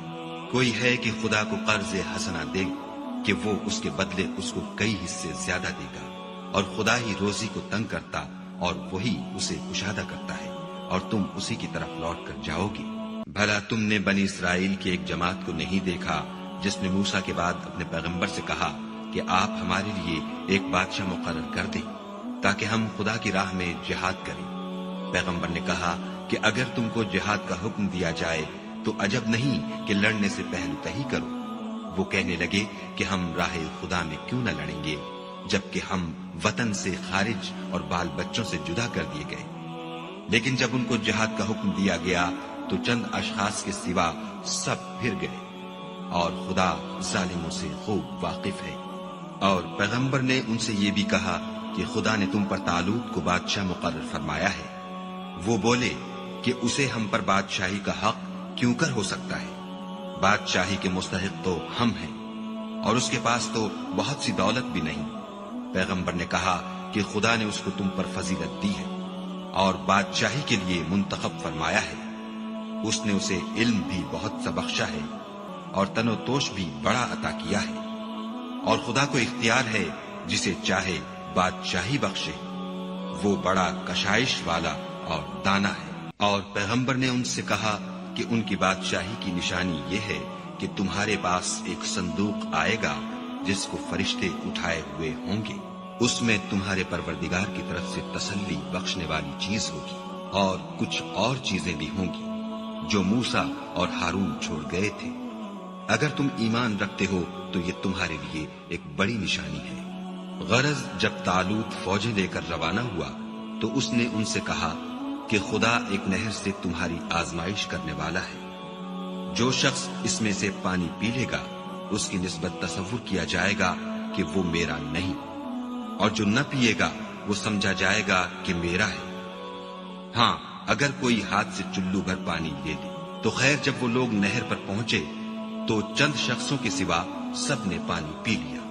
کوئی ہے کہ خدا کو قرض حسنہ دے کہ وہ اس کے بدلے اس کو کئی حصے زیادہ دے گا، اور خدا ہی روزی کو تنگ کرتا اور وہی اسے کشادہ کرتا ہے، اور تم اسی کی طرف لوٹ کر جاؤ گے۔ بھلا تم نے بنی اسرائیل کی ایک جماعت کو نہیں دیکھا جس نے موسیٰ کے بعد اپنے پیغمبر سے کہا کہ آپ ہمارے لیے ایک بادشاہ مقرر کر دیں تاکہ ہم خدا کی راہ میں جہاد کریں؟ پیغمبر نے کہا کہ اگر تم کو جہاد کا حکم دیا جائے تو عجب نہیں کہ لڑنے سے پہلو تہی کرو۔ وہ کہنے لگے کہ ہم راہ خدا میں کیوں نہ لڑیں گے جبکہ ہم وطن سے خارج اور بال بچوں سے جدا کر دیے گئے۔ لیکن جب ان کو جہاد کا حکم دیا گیا تو چند اشخاص کے سوا سب پھر گئے، اور خدا ظالموں سے خوب واقف ہے۔ اور پیغمبر نے ان سے یہ بھی کہا کہ خدا نے تم پر طالوت کو بادشاہ مقرر فرمایا ہے۔ وہ بولے کہ اسے ہم پر بادشاہی کا حق کیوں کر ہو سکتا ہے؟ بادشاہی کے مستحق تو ہم ہیں، اور اس کے پاس تو بہت سی دولت بھی نہیں۔ پیغمبر نے کہا کہ خدا نے اس کو تم پر فضیلت دی ہے اور بادشاہی کے لیے منتخب فرمایا ہے۔ اس نے اسے علم بھی بہت سا بخشا ہے اور تن و توش بھی بڑا عطا کیا ہے، اور خدا کو اختیار ہے جسے چاہے بادشاہی بخشے، وہ بڑا کشائش والا اور دانا ہے۔ اور پیغمبر نے ان سے کہا کہ ان کی بادشاہی کی نشانی یہ ہے کہ تمہارے پاس ایک صندوق آئے گا جس کو فرشتے اٹھائے ہوئے ہوں گے، اس میں تمہارے پروردگار کی طرف سے تسلی بخشنے والی چیز ہوگی، اور کچھ اور چیزیں بھی ہوں گی جو موسیٰ اور ہارون چھوڑ گئے تھے۔ اگر تم ایمان رکھتے ہو تو یہ تمہارے لیے ایک بڑی نشانی ہے۔ غرض جب طالوت فوجیں لے کر روانہ ہوا تو اس نے ان سے کہا کہ خدا ایک نہر سے تمہاری آزمائش کرنے والا ہے، جو شخص اس میں سے پانی پی لے گا اس کی نسبت تصور کیا جائے گا کہ وہ میرا نہیں، اور جو نہ پیے گا وہ سمجھا جائے گا کہ میرا ہے۔ ہاں اگر کوئی ہاتھ سے چلو بھر پانی لے لے تو خیر، جب وہ لوگ نہر پر پہنچے تو چند شخصوں کے سوا سب نے پانی پی لیا۔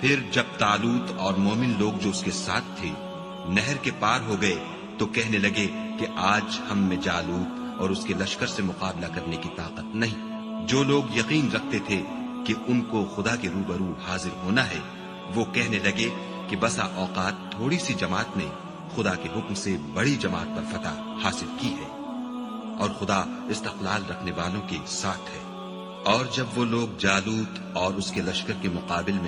پھر جب طالوت اور مومن لوگ جو اس کے ساتھ تھے نہر کے پار ہو گئے تو کہنے لگے کہ آج ہم میں جالوت اور اس کے لشکر سے مقابلہ کرنے کی طاقت نہیں۔ جو لوگ یقین رکھتے تھے کہ ان کو خدا کے روبرو حاضر ہونا ہے، وہ کہنے لگے کہ بسا اوقات تھوڑی سی جماعت نے خدا کے حکم سے بڑی جماعت پر فتح حاصل کی ہے، اور خدا استقلال رکھنے والوں کے ساتھ ہے۔ اور جب وہ لوگ جالوت اور اس کے لشکر کے مقابل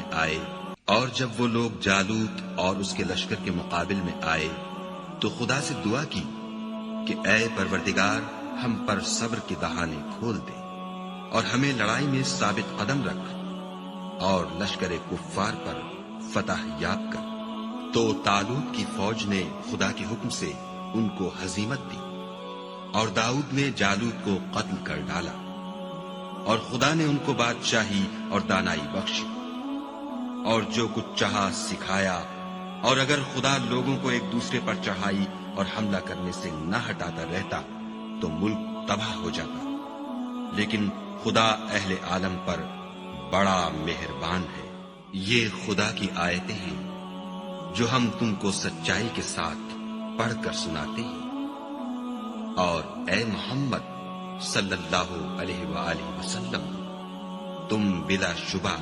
میں آئے تو خدا سے دعا کی کہ اے پروردگار، ہم پر صبر کے دہانے کھول دے اور ہمیں لڑائی میں ثابت قدم رکھ اور لشکر کفار پر فتح یاب کر۔ تو طالوت کی فوج نے خدا کے حکم سے ان کو ہزیمت دی، اور داؤد نے جالوت کو قتل کر ڈالا، اور خدا نے ان کو بادشاہی اور دانائی بخشی، اور جو کچھ چاہا سکھایا۔ اور اگر خدا لوگوں کو ایک دوسرے پر چڑھائی اور حملہ کرنے سے نہ ہٹاتا رہتا تو ملک تباہ ہو جاتا، لیکن خدا اہل عالم پر بڑا مہربان ہے۔ یہ خدا کی آیتیں ہیں جو ہم تم کو سچائی کے ساتھ پڑھ کر سناتے ہیں۔ اور اے محمد صلی اللہ علیہ وآلہ وسلم، تم بلا شبہ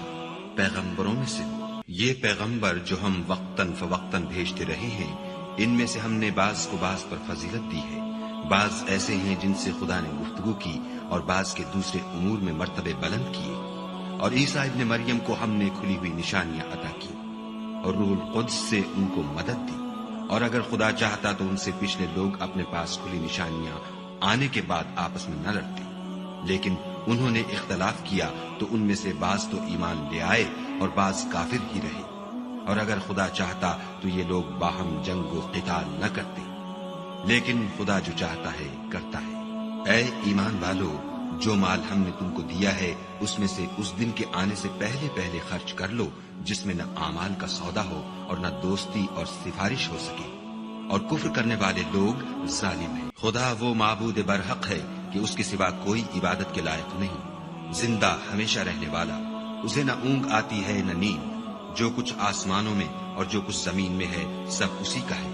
پیغمبروں میں سے ہو۔ یہ پیغمبر جو ہم وقتاً فوقتاً بھیجتے رہے ہیں، ان میں سے ہم نے بعض کو بعض پر فضیلت دی ہے، بعض ایسے ہیں جن سے خدا نے گفتگو کی اور بعض کے دوسرے امور میں مرتبے بلند کیے، اور عیسیٰ ابن مریم کو ہم نے کھلی ہوئی نشانیاں عطا کی اور روح القدس سے ان کو مدد دی، اور اگر خدا چاہتا تو ان سے پچھلے لوگ اپنے پاس کھلی نشانیاں آنے کے بعد آپس میں نہ لڑتے، لیکن انہوں نے اختلاف کیا تو ان میں سے بعض تو ایمان لے آئے اور بعض کافر ہی رہے، اور اگر خدا چاہتا تو یہ لوگ باہم جنگ و قتال نہ کرتے، لیکن خدا جو چاہتا ہے کرتا ہے۔ اے ایمان والو، جو مال ہم نے تم کو دیا ہے اس میں سے اس دن کے آنے سے پہلے پہلے خرچ کر لو جس میں نہ اعمال کا سودا ہو اور نہ دوستی اور سفارش ہو سکے، اور کفر کرنے والے لوگ ظالم ہیں۔ خدا وہ معبود برحق ہے کہ اس کے سوا کوئی عبادت کے لائق نہیں، زندہ ہمیشہ رہنے والا، اسے نہ اونگ آتی ہے نہ نیند، جو کچھ آسمانوں میں اور جو کچھ زمین میں ہے سب اسی کا ہے۔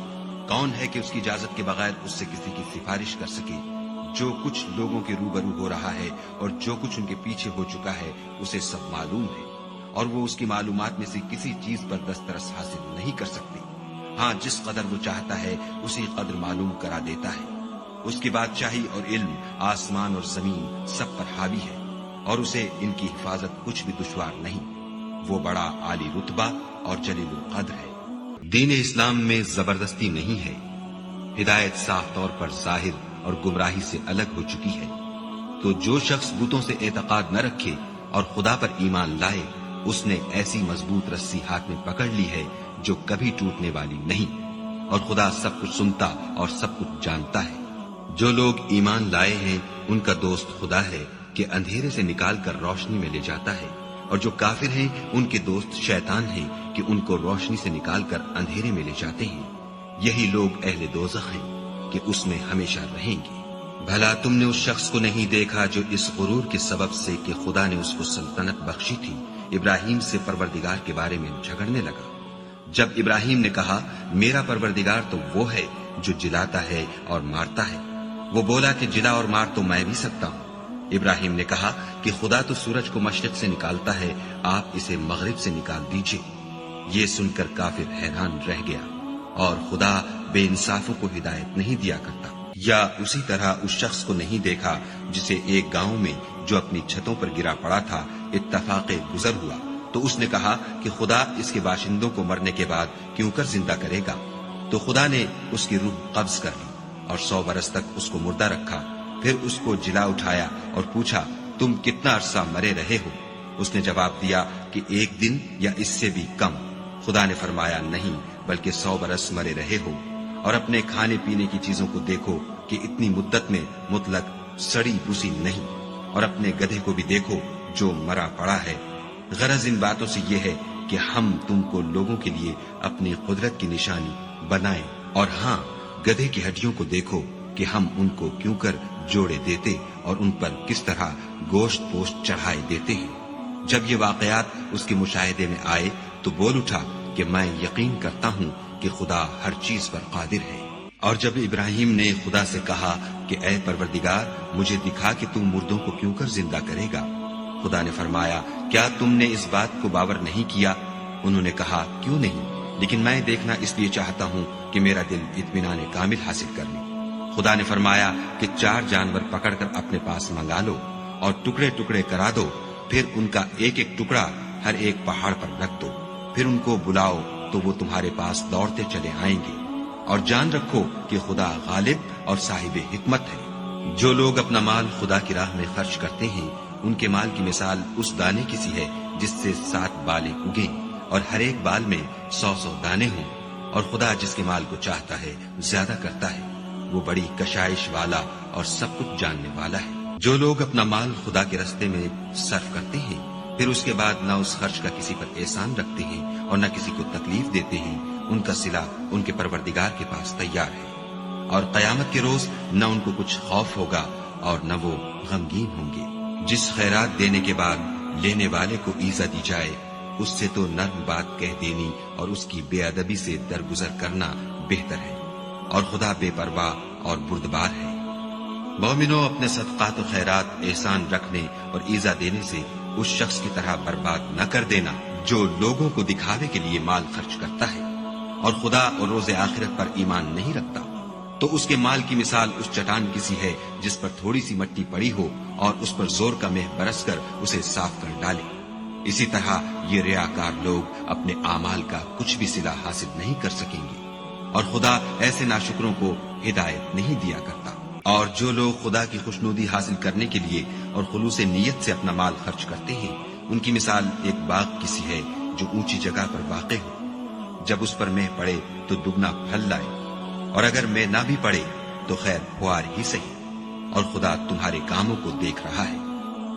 کون ہے کہ اس کی اجازت کے بغیر اس سے کسی کی سفارش کر سکے؟ جو کچھ لوگوں کے روبرو ہو رہا ہے اور جو کچھ ان کے پیچھے ہو چکا ہے اسے سب معلوم ہے، اور وہ اس کی معلومات میں سے کسی چیز پر دسترس حاصل نہیں کر سکتے۔ ہاں جس قدر وہ چاہتا ہے اسی قدر معلوم کرا دیتا ہے۔ اس کی بادشاہی اور علم آسمان اور زمین سب پر حاوی ہے، اور اسے ان کی حفاظت کچھ بھی دشوار نہیں۔ وہ بڑا عالی رتبہ اور جلیل القدر ہے۔ دین اسلام میں زبردستی نہیں ہے، ہدایت صاف طور پر ظاہر اور گمراہی سے الگ ہو چکی ہے۔ تو جو شخص بتوں سے اعتقاد نہ رکھے اور خدا پر ایمان لائے، اس نے ایسی مضبوط رسی ہاتھ میں پکڑ لی ہے جو کبھی ٹوٹنے والی نہیں، اور خدا سب کچھ سنتا اور سب کچھ جانتا ہے۔ جو لوگ ایمان لائے ہیں ان کا دوست خدا ہے کہ اندھیرے سے نکال کر روشنی میں لے جاتا ہے، اور جو کافر ہیں ان کے دوست شیطان ہیں کہ ان کو روشنی سے نکال کر اندھیرے میں لے جاتے ہیں۔ یہی لوگ اہل دوزخ ہیں کہ اس میں ہمیشہ رہیں گے۔ بھلا تم نے اس شخص کو نہیں دیکھا جو اس غرور کے سبب سے کہ خدا نے اس کو سلطنت بخشی تھی ابراہیم سے پروردگار کے بارے میں جھگڑنے لگا؟ جب ابراہیم نے کہا میرا پروردگار تو وہ ہے جو جلاتا ہے اور مارتا ہے، وہ بولا کہ جلا اور مار تو میں بھی سکتا ہوں۔ ابراہیم نے کہا کہ خدا تو سورج کو مشرق سے نکالتا ہے، آپ اسے مغرب سے نکال دیجئے۔ یہ سن کر کافر حیران رہ گیا، اور خدا بے انصافوں کو ہدایت نہیں دیا کرتا۔ یا اسی طرح اس شخص کو نہیں دیکھا جسے ایک گاؤں میں جو اپنی چھتوں پر گرا پڑا تھا اتفاق گزر ہوا تو اس نے کہا کہ خدا اس کے باشندوں کو مرنے کے بعد کیوں کر زندہ کرے گا؟ تو خدا نے اس کی روح قبض کر لی اور 100 برس تک اس کو مردہ رکھا. پھر اس کو جلا اٹھایا اور پوچھا تم کتنا عرصہ مرے رہے ہو؟ اس نے جواب دیا کہ 1 دن یا اس سے بھی کم. خدا نے فرمایا نہیں بلکہ 100 برس مرے رہے ہو. اور اپنے کھانے پینے کی چیزوں کو دیکھو کہ اتنی مدت میں مطلق سڑی بوسی نہیں. اور اپنے گدھے کو بھی دیکھو جو مرا پڑا ہے. غرض ان باتوں سے یہ ہے کہ ہم تم کو لوگوں کے لیے اپنی قدرت کی نشانی بنائیں. اور ہاں گدھے کی ہڈیوں کو دیکھو کہ ہم ان کو کیوں کر جوڑے دیتے اور ان پر کس طرح گوشت پوشت چڑھائے دیتے ہیں. جب یہ واقعات اس کے مشاہدے میں آئے تو بول اٹھا کہ میں یقین کرتا ہوں کہ خدا ہر چیز پر قادر ہے. اور جب ابراہیم نے خدا سے کہا کہ اے پروردگار مجھے دکھا کہ تم مردوں کو کیوں کر زندہ کرے گا، خدا نے فرمایا کیا تم نے اس بات کو باور نہیں کیا؟ انہوں نے کہا کیوں نہیں، لیکن میں دیکھنا اس لیے چاہتا ہوں کہ میرا دل اطمینان کامل حاصل کر لے. خدا نے فرمایا کہ 4 جانور پکڑ کر اپنے پاس منگا لو اور ٹکڑے ٹکڑے کرا دو. پھر ان کا ایک ایک ٹکڑا ہر ایک پہاڑ پر رکھ دو. پھر ان کو بلاؤ تو وہ تمہارے پاس دوڑتے چلے آئیں گے. اور جان رکھو کہ خدا غالب اور صاحب حکمت ہے. جو لوگ اپنا مال خدا کی راہ میں خرچ کرتے ہیں ان کے مال کی مثال اس دانے کی سی ہے جس سے 7 بالیں اگیں اور ہر ایک بال میں 100 دانے ہوں. اور خدا جس کے مال کو چاہتا ہے زیادہ کرتا ہے. وہ بڑی کشائش والا اور سب کچھ جاننے والا ہے. جو لوگ اپنا مال خدا کے راستے میں صرف کرتے ہیں پھر اس کے بعد نہ اس خرچ کا کسی پر احسان رکھتے ہیں اور نہ کسی کو تکلیف دیتے ہیں، ان کا صلہ ان کے پروردگار کے پاس تیار ہے. اور قیامت کے روز نہ ان کو کچھ خوف ہوگا اور نہ وہ غمگین ہوں گے. جس خیرات دینے کے بعد لینے والے کو ایزا دی جائے اس سے تو نرم بات کہہ دینی اور اس کی بے ادبی سے درگزر کرنا بہتر ہے. اور خدا بے پرواہ اور بردبار ہے. مومنوں اپنے صدقات و خیرات احسان رکھنے اور ایزا دینے سے اس شخص کی طرح برباد نہ کر دینا جو لوگوں کو دکھاوے کے لیے مال خرچ کرتا ہے اور خدا اور روز آخرت پر ایمان نہیں رکھتا. تو اس کے مال کی مثال اس چٹان کی سی ہے جس پر تھوڑی سی مٹی پڑی ہو اور اس پر زور کا مہ برس کر اسے صاف کر ڈالے. اسی طرح یہ ریاکار لوگ اپنے اعمال کا کچھ بھی صلہ حاصل نہیں کر سکیں گے اور خدا ایسے ناشکروں کو ہدایت نہیں دیا کرتا. اور جو لوگ خدا کی خوشنودی حاصل کرنے کے لیے اور خلوص نیت سے اپنا مال خرچ کرتے ہیں ان کی مثال ایک باغ کی سی ہے جو اونچی جگہ پر واقع ہو. جب اس پر مہ پڑے تو دگنا پھل لائے اور اگر مہ نہ بھی پڑے تو خیر پھوار ہی سہی. اور خدا تمہارے کاموں کو دیکھ رہا ہے.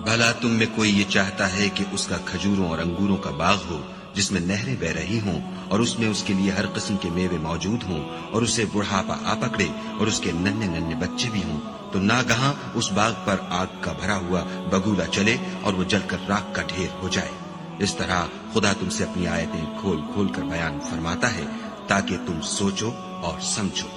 بھلا تم میں کوئی یہ چاہتا ہے کہ اس کا کھجوروں اور انگوروں کا باغ ہو جس میں نہریں بہ رہی ہوں اور اس میں اس کے لیے ہر قسم کے میوے موجود ہوں اور اسے بڑھاپا آ پکڑے اور اس کے ننھے ننھے بچے بھی ہوں تو ناگہاں اس باغ پر آگ کا بھرا ہوا بگولا چلے اور وہ جل کر راکھ کا ڈھیر ہو جائے؟ اس طرح خدا تم سے اپنی آیتیں کھول کھول کر بیان فرماتا ہے تاکہ تم سوچو اور سمجھو.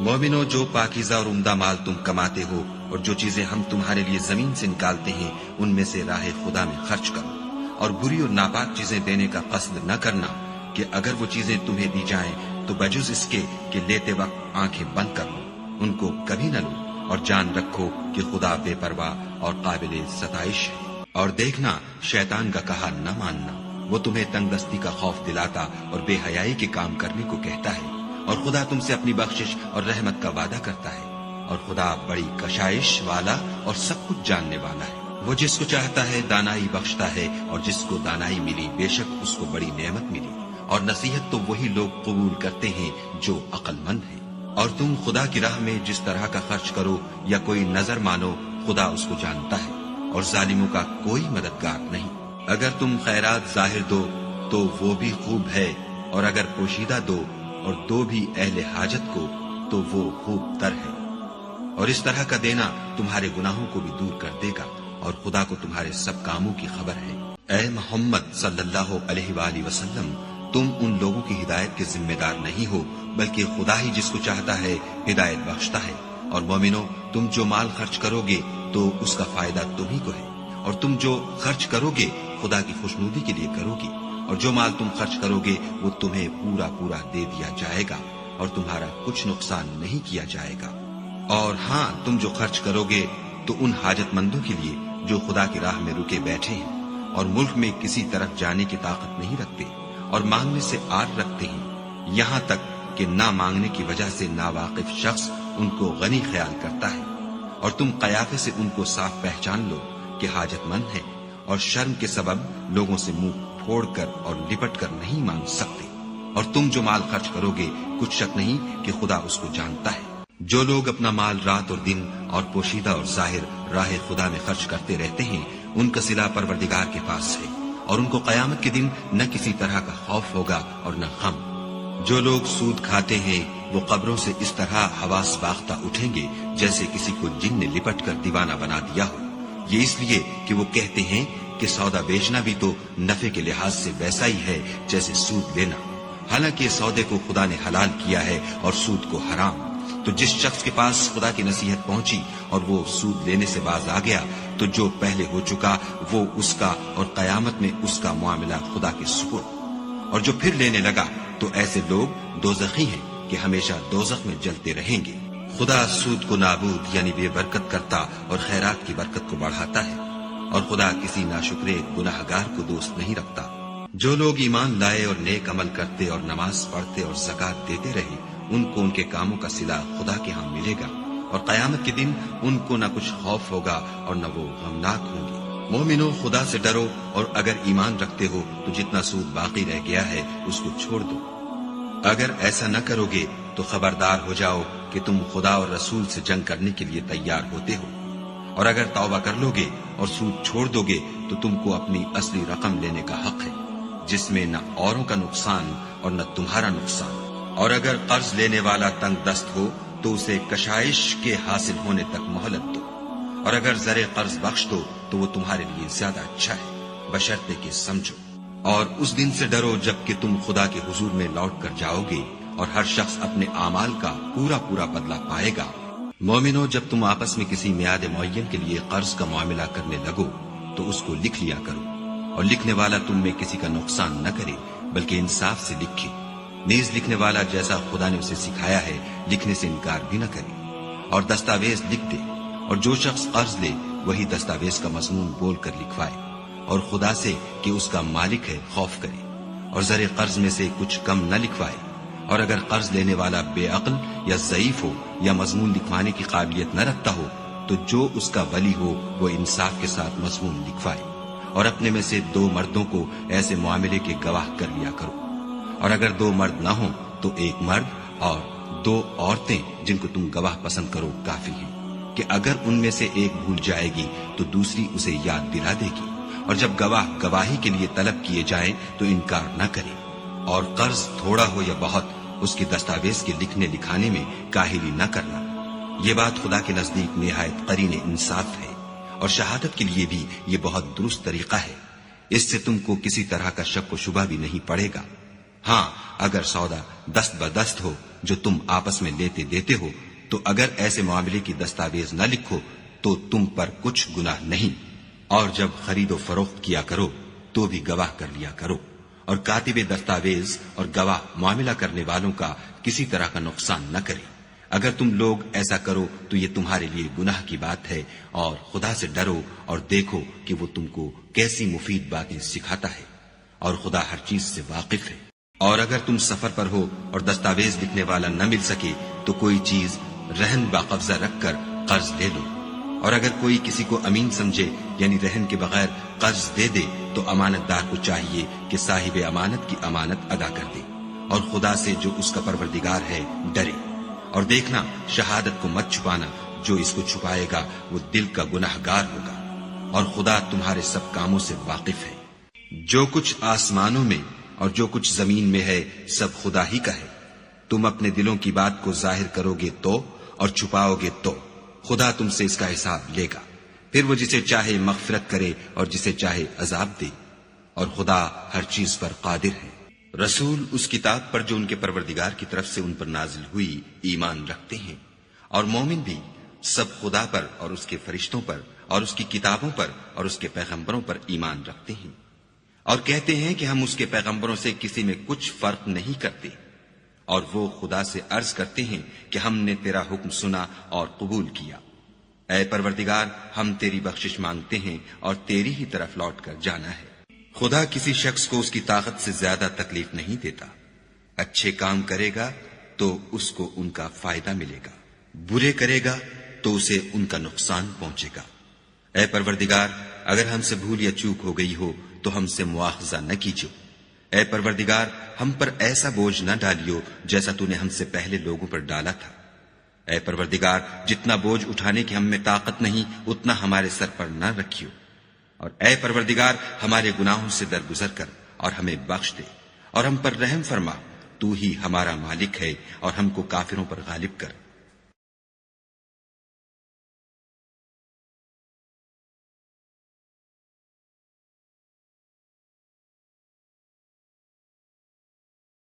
مومنو جو پاکیزہ اور عمدہ مال تم کماتے ہو اور جو چیزیں ہم تمہارے لیے زمین سے نکالتے ہیں ان میں سے راہ خدا میں خرچ کرو. اور بری اور ناپاک چیزیں دینے کا قصد نہ کرنا کہ اگر وہ چیزیں تمہیں دی جائیں تو بجز اس کے کہ لیتے وقت آنکھیں بند کر لو، ان کو کبھی نہ لو. اور جان رکھو کہ خدا بے پرواہ اور قابل ستائش ہے. اور دیکھنا شیطان کا کہا نہ ماننا، وہ تمہیں تنگ دستی کا خوف دلاتا اور بے حیائی کے کام کرنے کو کہتا ہے. اور خدا تم سے اپنی بخشش اور رحمت کا وعدہ کرتا ہے. اور خدا بڑی کشائش والا اور سب کچھ جاننے والا ہے. وہ جس کو چاہتا ہے دانائی بخشتا ہے اور جس کو دانائی ملی بے شک اس کو بڑی نعمت ملی. اور نصیحت تو وہی لوگ قبول کرتے ہیں جو عقل مند ہیں. اور تم خدا کی راہ میں جس طرح کا خرچ کرو یا کوئی نظر مانو خدا اس کو جانتا ہے اور ظالموں کا کوئی مددگار نہیں. اگر تم خیرات ظاہر دو تو وہ بھی خوب ہے اور اگر پوشیدہ دو اور دو بھی اہل حاجت کو تو وہ خوب تر ہے. اور اس طرح کا دینا تمہارے گناہوں کو بھی دور کر دے گا اور خدا کو تمہارے سب کاموں کی خبر ہے. اے محمد صلی اللہ علیہ وآلہ وسلم تم ان لوگوں کی ہدایت کے ذمہ دار نہیں ہو بلکہ خدا ہی جس کو چاہتا ہے ہدایت بخشتا ہے. اور مومنو تم جو مال خرچ کرو گے تو اس کا فائدہ تمہیں کو ہے اور تم جو خرچ کرو گے خدا کی خوشنودی کے لیے کرو گے اور جو مال تم خرچ کرو گے وہ تمہیں پورا پورا دے دیا جائے گا اور تمہارا کچھ نقصان نہیں کیا جائے گا. اور ہاں، تم جو خرچ کرو گے تو ان حاجت مندوں کے لیے جو خدا کی راہ میں رکے بیٹھے ہیں اور ملک میں کسی طرف جانے کی طاقت نہیں رکھتے اور مانگنے سے آر رکھتے ہیں، یہاں تک کہ نہ مانگنے کی وجہ سے ناواقف شخص ان کو غنی خیال کرتا ہے، اور تم قیافے سے ان کو صاف پہچان لو کہ حاجت مند ہیں اور شرم کے سبب لوگوں سے منہ پھوڑ کر اور لپٹ کر نہیں مانگ سکتے۔ اور تم جو مال خرچ کرو گے کچھ شک نہیں کہ خدا اس کو جانتا ہے۔ جو لوگ اپنا مال رات اور دن اور پوشیدہ اور ظاہر راہ خدا میں خرچ کرتے رہتے ہیں، ان کا صلہ پروردگار کے پاس ہے، اور ان کو قیامت کے دن نہ کسی طرح کا خوف ہوگا اور نہ غم۔ جو لوگ سود کھاتے ہیں وہ قبروں سے اس طرح حواس باختہ اٹھیں گے جیسے کسی کو جن نے لپٹ کر دیوانہ بنا دیا ہو، یہ اس لیے کہ وہ کہتے ہیں کہ سودا بیچنا بھی تو نفع کے لحاظ سے ویسا ہی ہے جیسے سود لینا، حالانکہ سودے کو خدا نے حلال کیا ہے اور سود کو حرام۔ تو جس شخص کے پاس خدا کی نصیحت پہنچی اور وہ سود لینے سے باز آ گیا تو جو پہلے ہو چکا وہ اس کا، اور قیامت میں اس کا معاملہ خدا کے سپرد۔ اور جو پھر لینے لگا تو ایسے لوگ دوزخی ہیں کہ ہمیشہ دوزخ میں جلتے رہیں گے۔ خدا سود کو نابود یعنی بے برکت کرتا اور خیرات کی برکت کو بڑھاتا ہے، اور خدا کسی ناشکرے گناہگار کو دوست نہیں رکھتا۔ جو لوگ ایمان لائے اور نیک عمل کرتے اور نماز پڑھتے اور زکات دیتے رہے، ان کو ان کے کاموں کا صلہ خدا کے ہاں ملے گا، اور قیامت کے دن ان کو نہ کچھ خوف ہوگا اور نہ وہ غمناک ہوں گے۔ مومنو، خدا سے ڈرو، اور اگر ایمان رکھتے ہو تو جتنا سود باقی رہ گیا ہے اس کو چھوڑ دو۔ اگر ایسا نہ کرو گے تو خبردار ہو جاؤ کہ تم خدا اور رسول سے جنگ کرنے کے لیے تیار ہوتے ہو، اور اگر توبہ کر لو گے اور سود چھوڑ دو گے تو تم کو اپنی اصلی رقم لینے کا حق ہے، جس میں نہ اوروں کا نقصان اور نہ تمہارا نقصان۔ اور اگر قرض لینے والا تنگ دست ہو تو اسے کشائش کے حاصل ہونے تک مہلت دو، اور اگر زر قرض بخش دو تو وہ تمہارے لیے زیادہ اچھا ہے، بشرطے کہ سمجھو۔ اور اس دن سے ڈرو جب کہ تم خدا کے حضور میں لوٹ کر جاؤ گے، اور ہر شخص اپنے اعمال کا پورا پورا بدلہ پائے گا۔ مومنو، جب تم آپس میں کسی میعاد معین کے لیے قرض کا معاملہ کرنے لگو تو اس کو لکھ لیا کرو، اور لکھنے والا تم میں کسی کا نقصان نہ کرے بلکہ انصاف سے لکھے۔ نیز لکھنے والا جیسا خدا نے اسے سکھایا ہے لکھنے سے انکار بھی نہ کرے، اور دستاویز لکھ دے، اور جو شخص قرض لے وہی دستاویز کا مضمون بول کر لکھوائے، اور خدا سے کہ اس کا مالک ہے خوف کرے، اور زر قرض میں سے کچھ کم نہ لکھوائے۔ اور اگر قرض لینے والا بے عقل یا ضعیف ہو یا مضمون لکھوانے کی قابلیت نہ رکھتا ہو تو جو اس کا ولی ہو وہ انصاف کے ساتھ مضمون لکھوائے، اور اپنے میں سے 2 مردوں کو ایسے معاملے کے گواہ کر لیا کرو، اور اگر 2 مرد نہ ہوں تو 1 مرد اور 2 عورتیں جن کو تم گواہ پسند کرو کافی ہیں، کہ اگر ان میں سے ایک بھول جائے گی تو دوسری اسے یاد دلا دے گی، اور جب گواہ گواہی کے لیے طلب کیے جائیں تو انکار نہ کرے۔ اور قرض تھوڑا ہو یا بہت اس کی دستاویز کے لکھنے لکھانے میں کاہلی نہ کرنا، یہ بات خدا کے نزدیک نہایت قرین انصاف ہے، اور شہادت کے لیے بھی یہ بہت درست طریقہ ہے، اس سے تم کو کسی طرح کا شک و شبہ بھی نہیں پڑے گا۔ ہاں، اگر سودا دست بدست ہو جو تم آپس میں لیتے دیتے ہو تو اگر ایسے معاملے کی دستاویز نہ لکھو تو تم پر کچھ گناہ نہیں، اور جب خرید و فروخت کیا کرو تو بھی گواہ کر لیا کرو، اور کاتب دستاویز اور گواہ معاملہ کرنے والوں کا کسی طرح کا نقصان نہ کرے۔ اگر تم لوگ ایسا کرو تو یہ تمہارے لیے گناہ کی بات ہے، اور خدا سے ڈرو اور دیکھو کہ وہ تم کو کیسی مفید باتیں سکھاتا ہے، اور خدا ہر چیز سے واقف ہے۔ اور اگر تم سفر پر ہو اور دستاویز لکھنے والا نہ مل سکے تو کوئی چیز رہن باقبضہ رکھ کر قرض لے لو، اور اگر کوئی کسی کو امین سمجھے یعنی رہن کے بغیر قرض دے دے تو امانت دار کو چاہیے کہ صاحب امانت کی امانت ادا کر دے، اور خدا سے جو اس کا پروردگار ہے ڈرے۔ اور دیکھنا، شہادت کو مت چھپانا، جو اس کو چھپائے گا وہ دل کا گناہگار ہوگا، اور خدا تمہارے سب کاموں سے واقف ہے۔ جو کچھ آسمانوں میں اور جو کچھ زمین میں ہے سب خدا ہی کا ہے۔ تم اپنے دلوں کی بات کو ظاہر کرو گے تو اور چھپاؤ گے تو خدا تم سے اس کا حساب لے گا، پھر وہ جسے چاہے مغفرت کرے اور جسے چاہے عذاب دے، اور خدا ہر چیز پر قادر ہے۔ رسول اس کتاب پر جو ان کے پروردگار کی طرف سے ان پر نازل ہوئی ایمان رکھتے ہیں، اور مومن بھی سب خدا پر اور اس کے فرشتوں پر اور اس کی کتابوں پر اور اس کے پیغمبروں پر ایمان رکھتے ہیں، اور کہتے ہیں کہ ہم اس کے پیغمبروں سے کسی میں کچھ فرق نہیں کرتے، اور وہ خدا سے عرض کرتے ہیں کہ ہم نے تیرا حکم سنا اور قبول کیا۔ اے پروردگار، ہم تیری بخشش مانگتے ہیں اور تیری ہی طرف لوٹ کر جانا ہے۔ خدا کسی شخص کو اس کی طاقت سے زیادہ تکلیف نہیں دیتا۔ اچھے کام کرے گا تو اس کو ان کا فائدہ ملے گا، برے کرے گا تو اسے ان کا نقصان پہنچے گا۔ اے پروردگار، اگر ہم سے بھول یا چوک ہو گئی ہو تو ہم سے مواخذہ نہ کیجو۔ اے پروردگار، ہم پر ایسا بوجھ نہ ڈالیو جیسا تو نے ہم سے پہلے لوگوں پر ڈالا تھا۔ اے پروردگار، جتنا بوجھ اٹھانے کی ہم میں طاقت نہیں اتنا ہمارے سر پر نہ رکھیو، اور اے پروردگار ہمارے گناہوں سے درگزر کر اور ہمیں بخش دے اور ہم پر رحم فرما۔ تو ہی ہمارا مالک ہے اور ہم کو کافروں پر غالب کر۔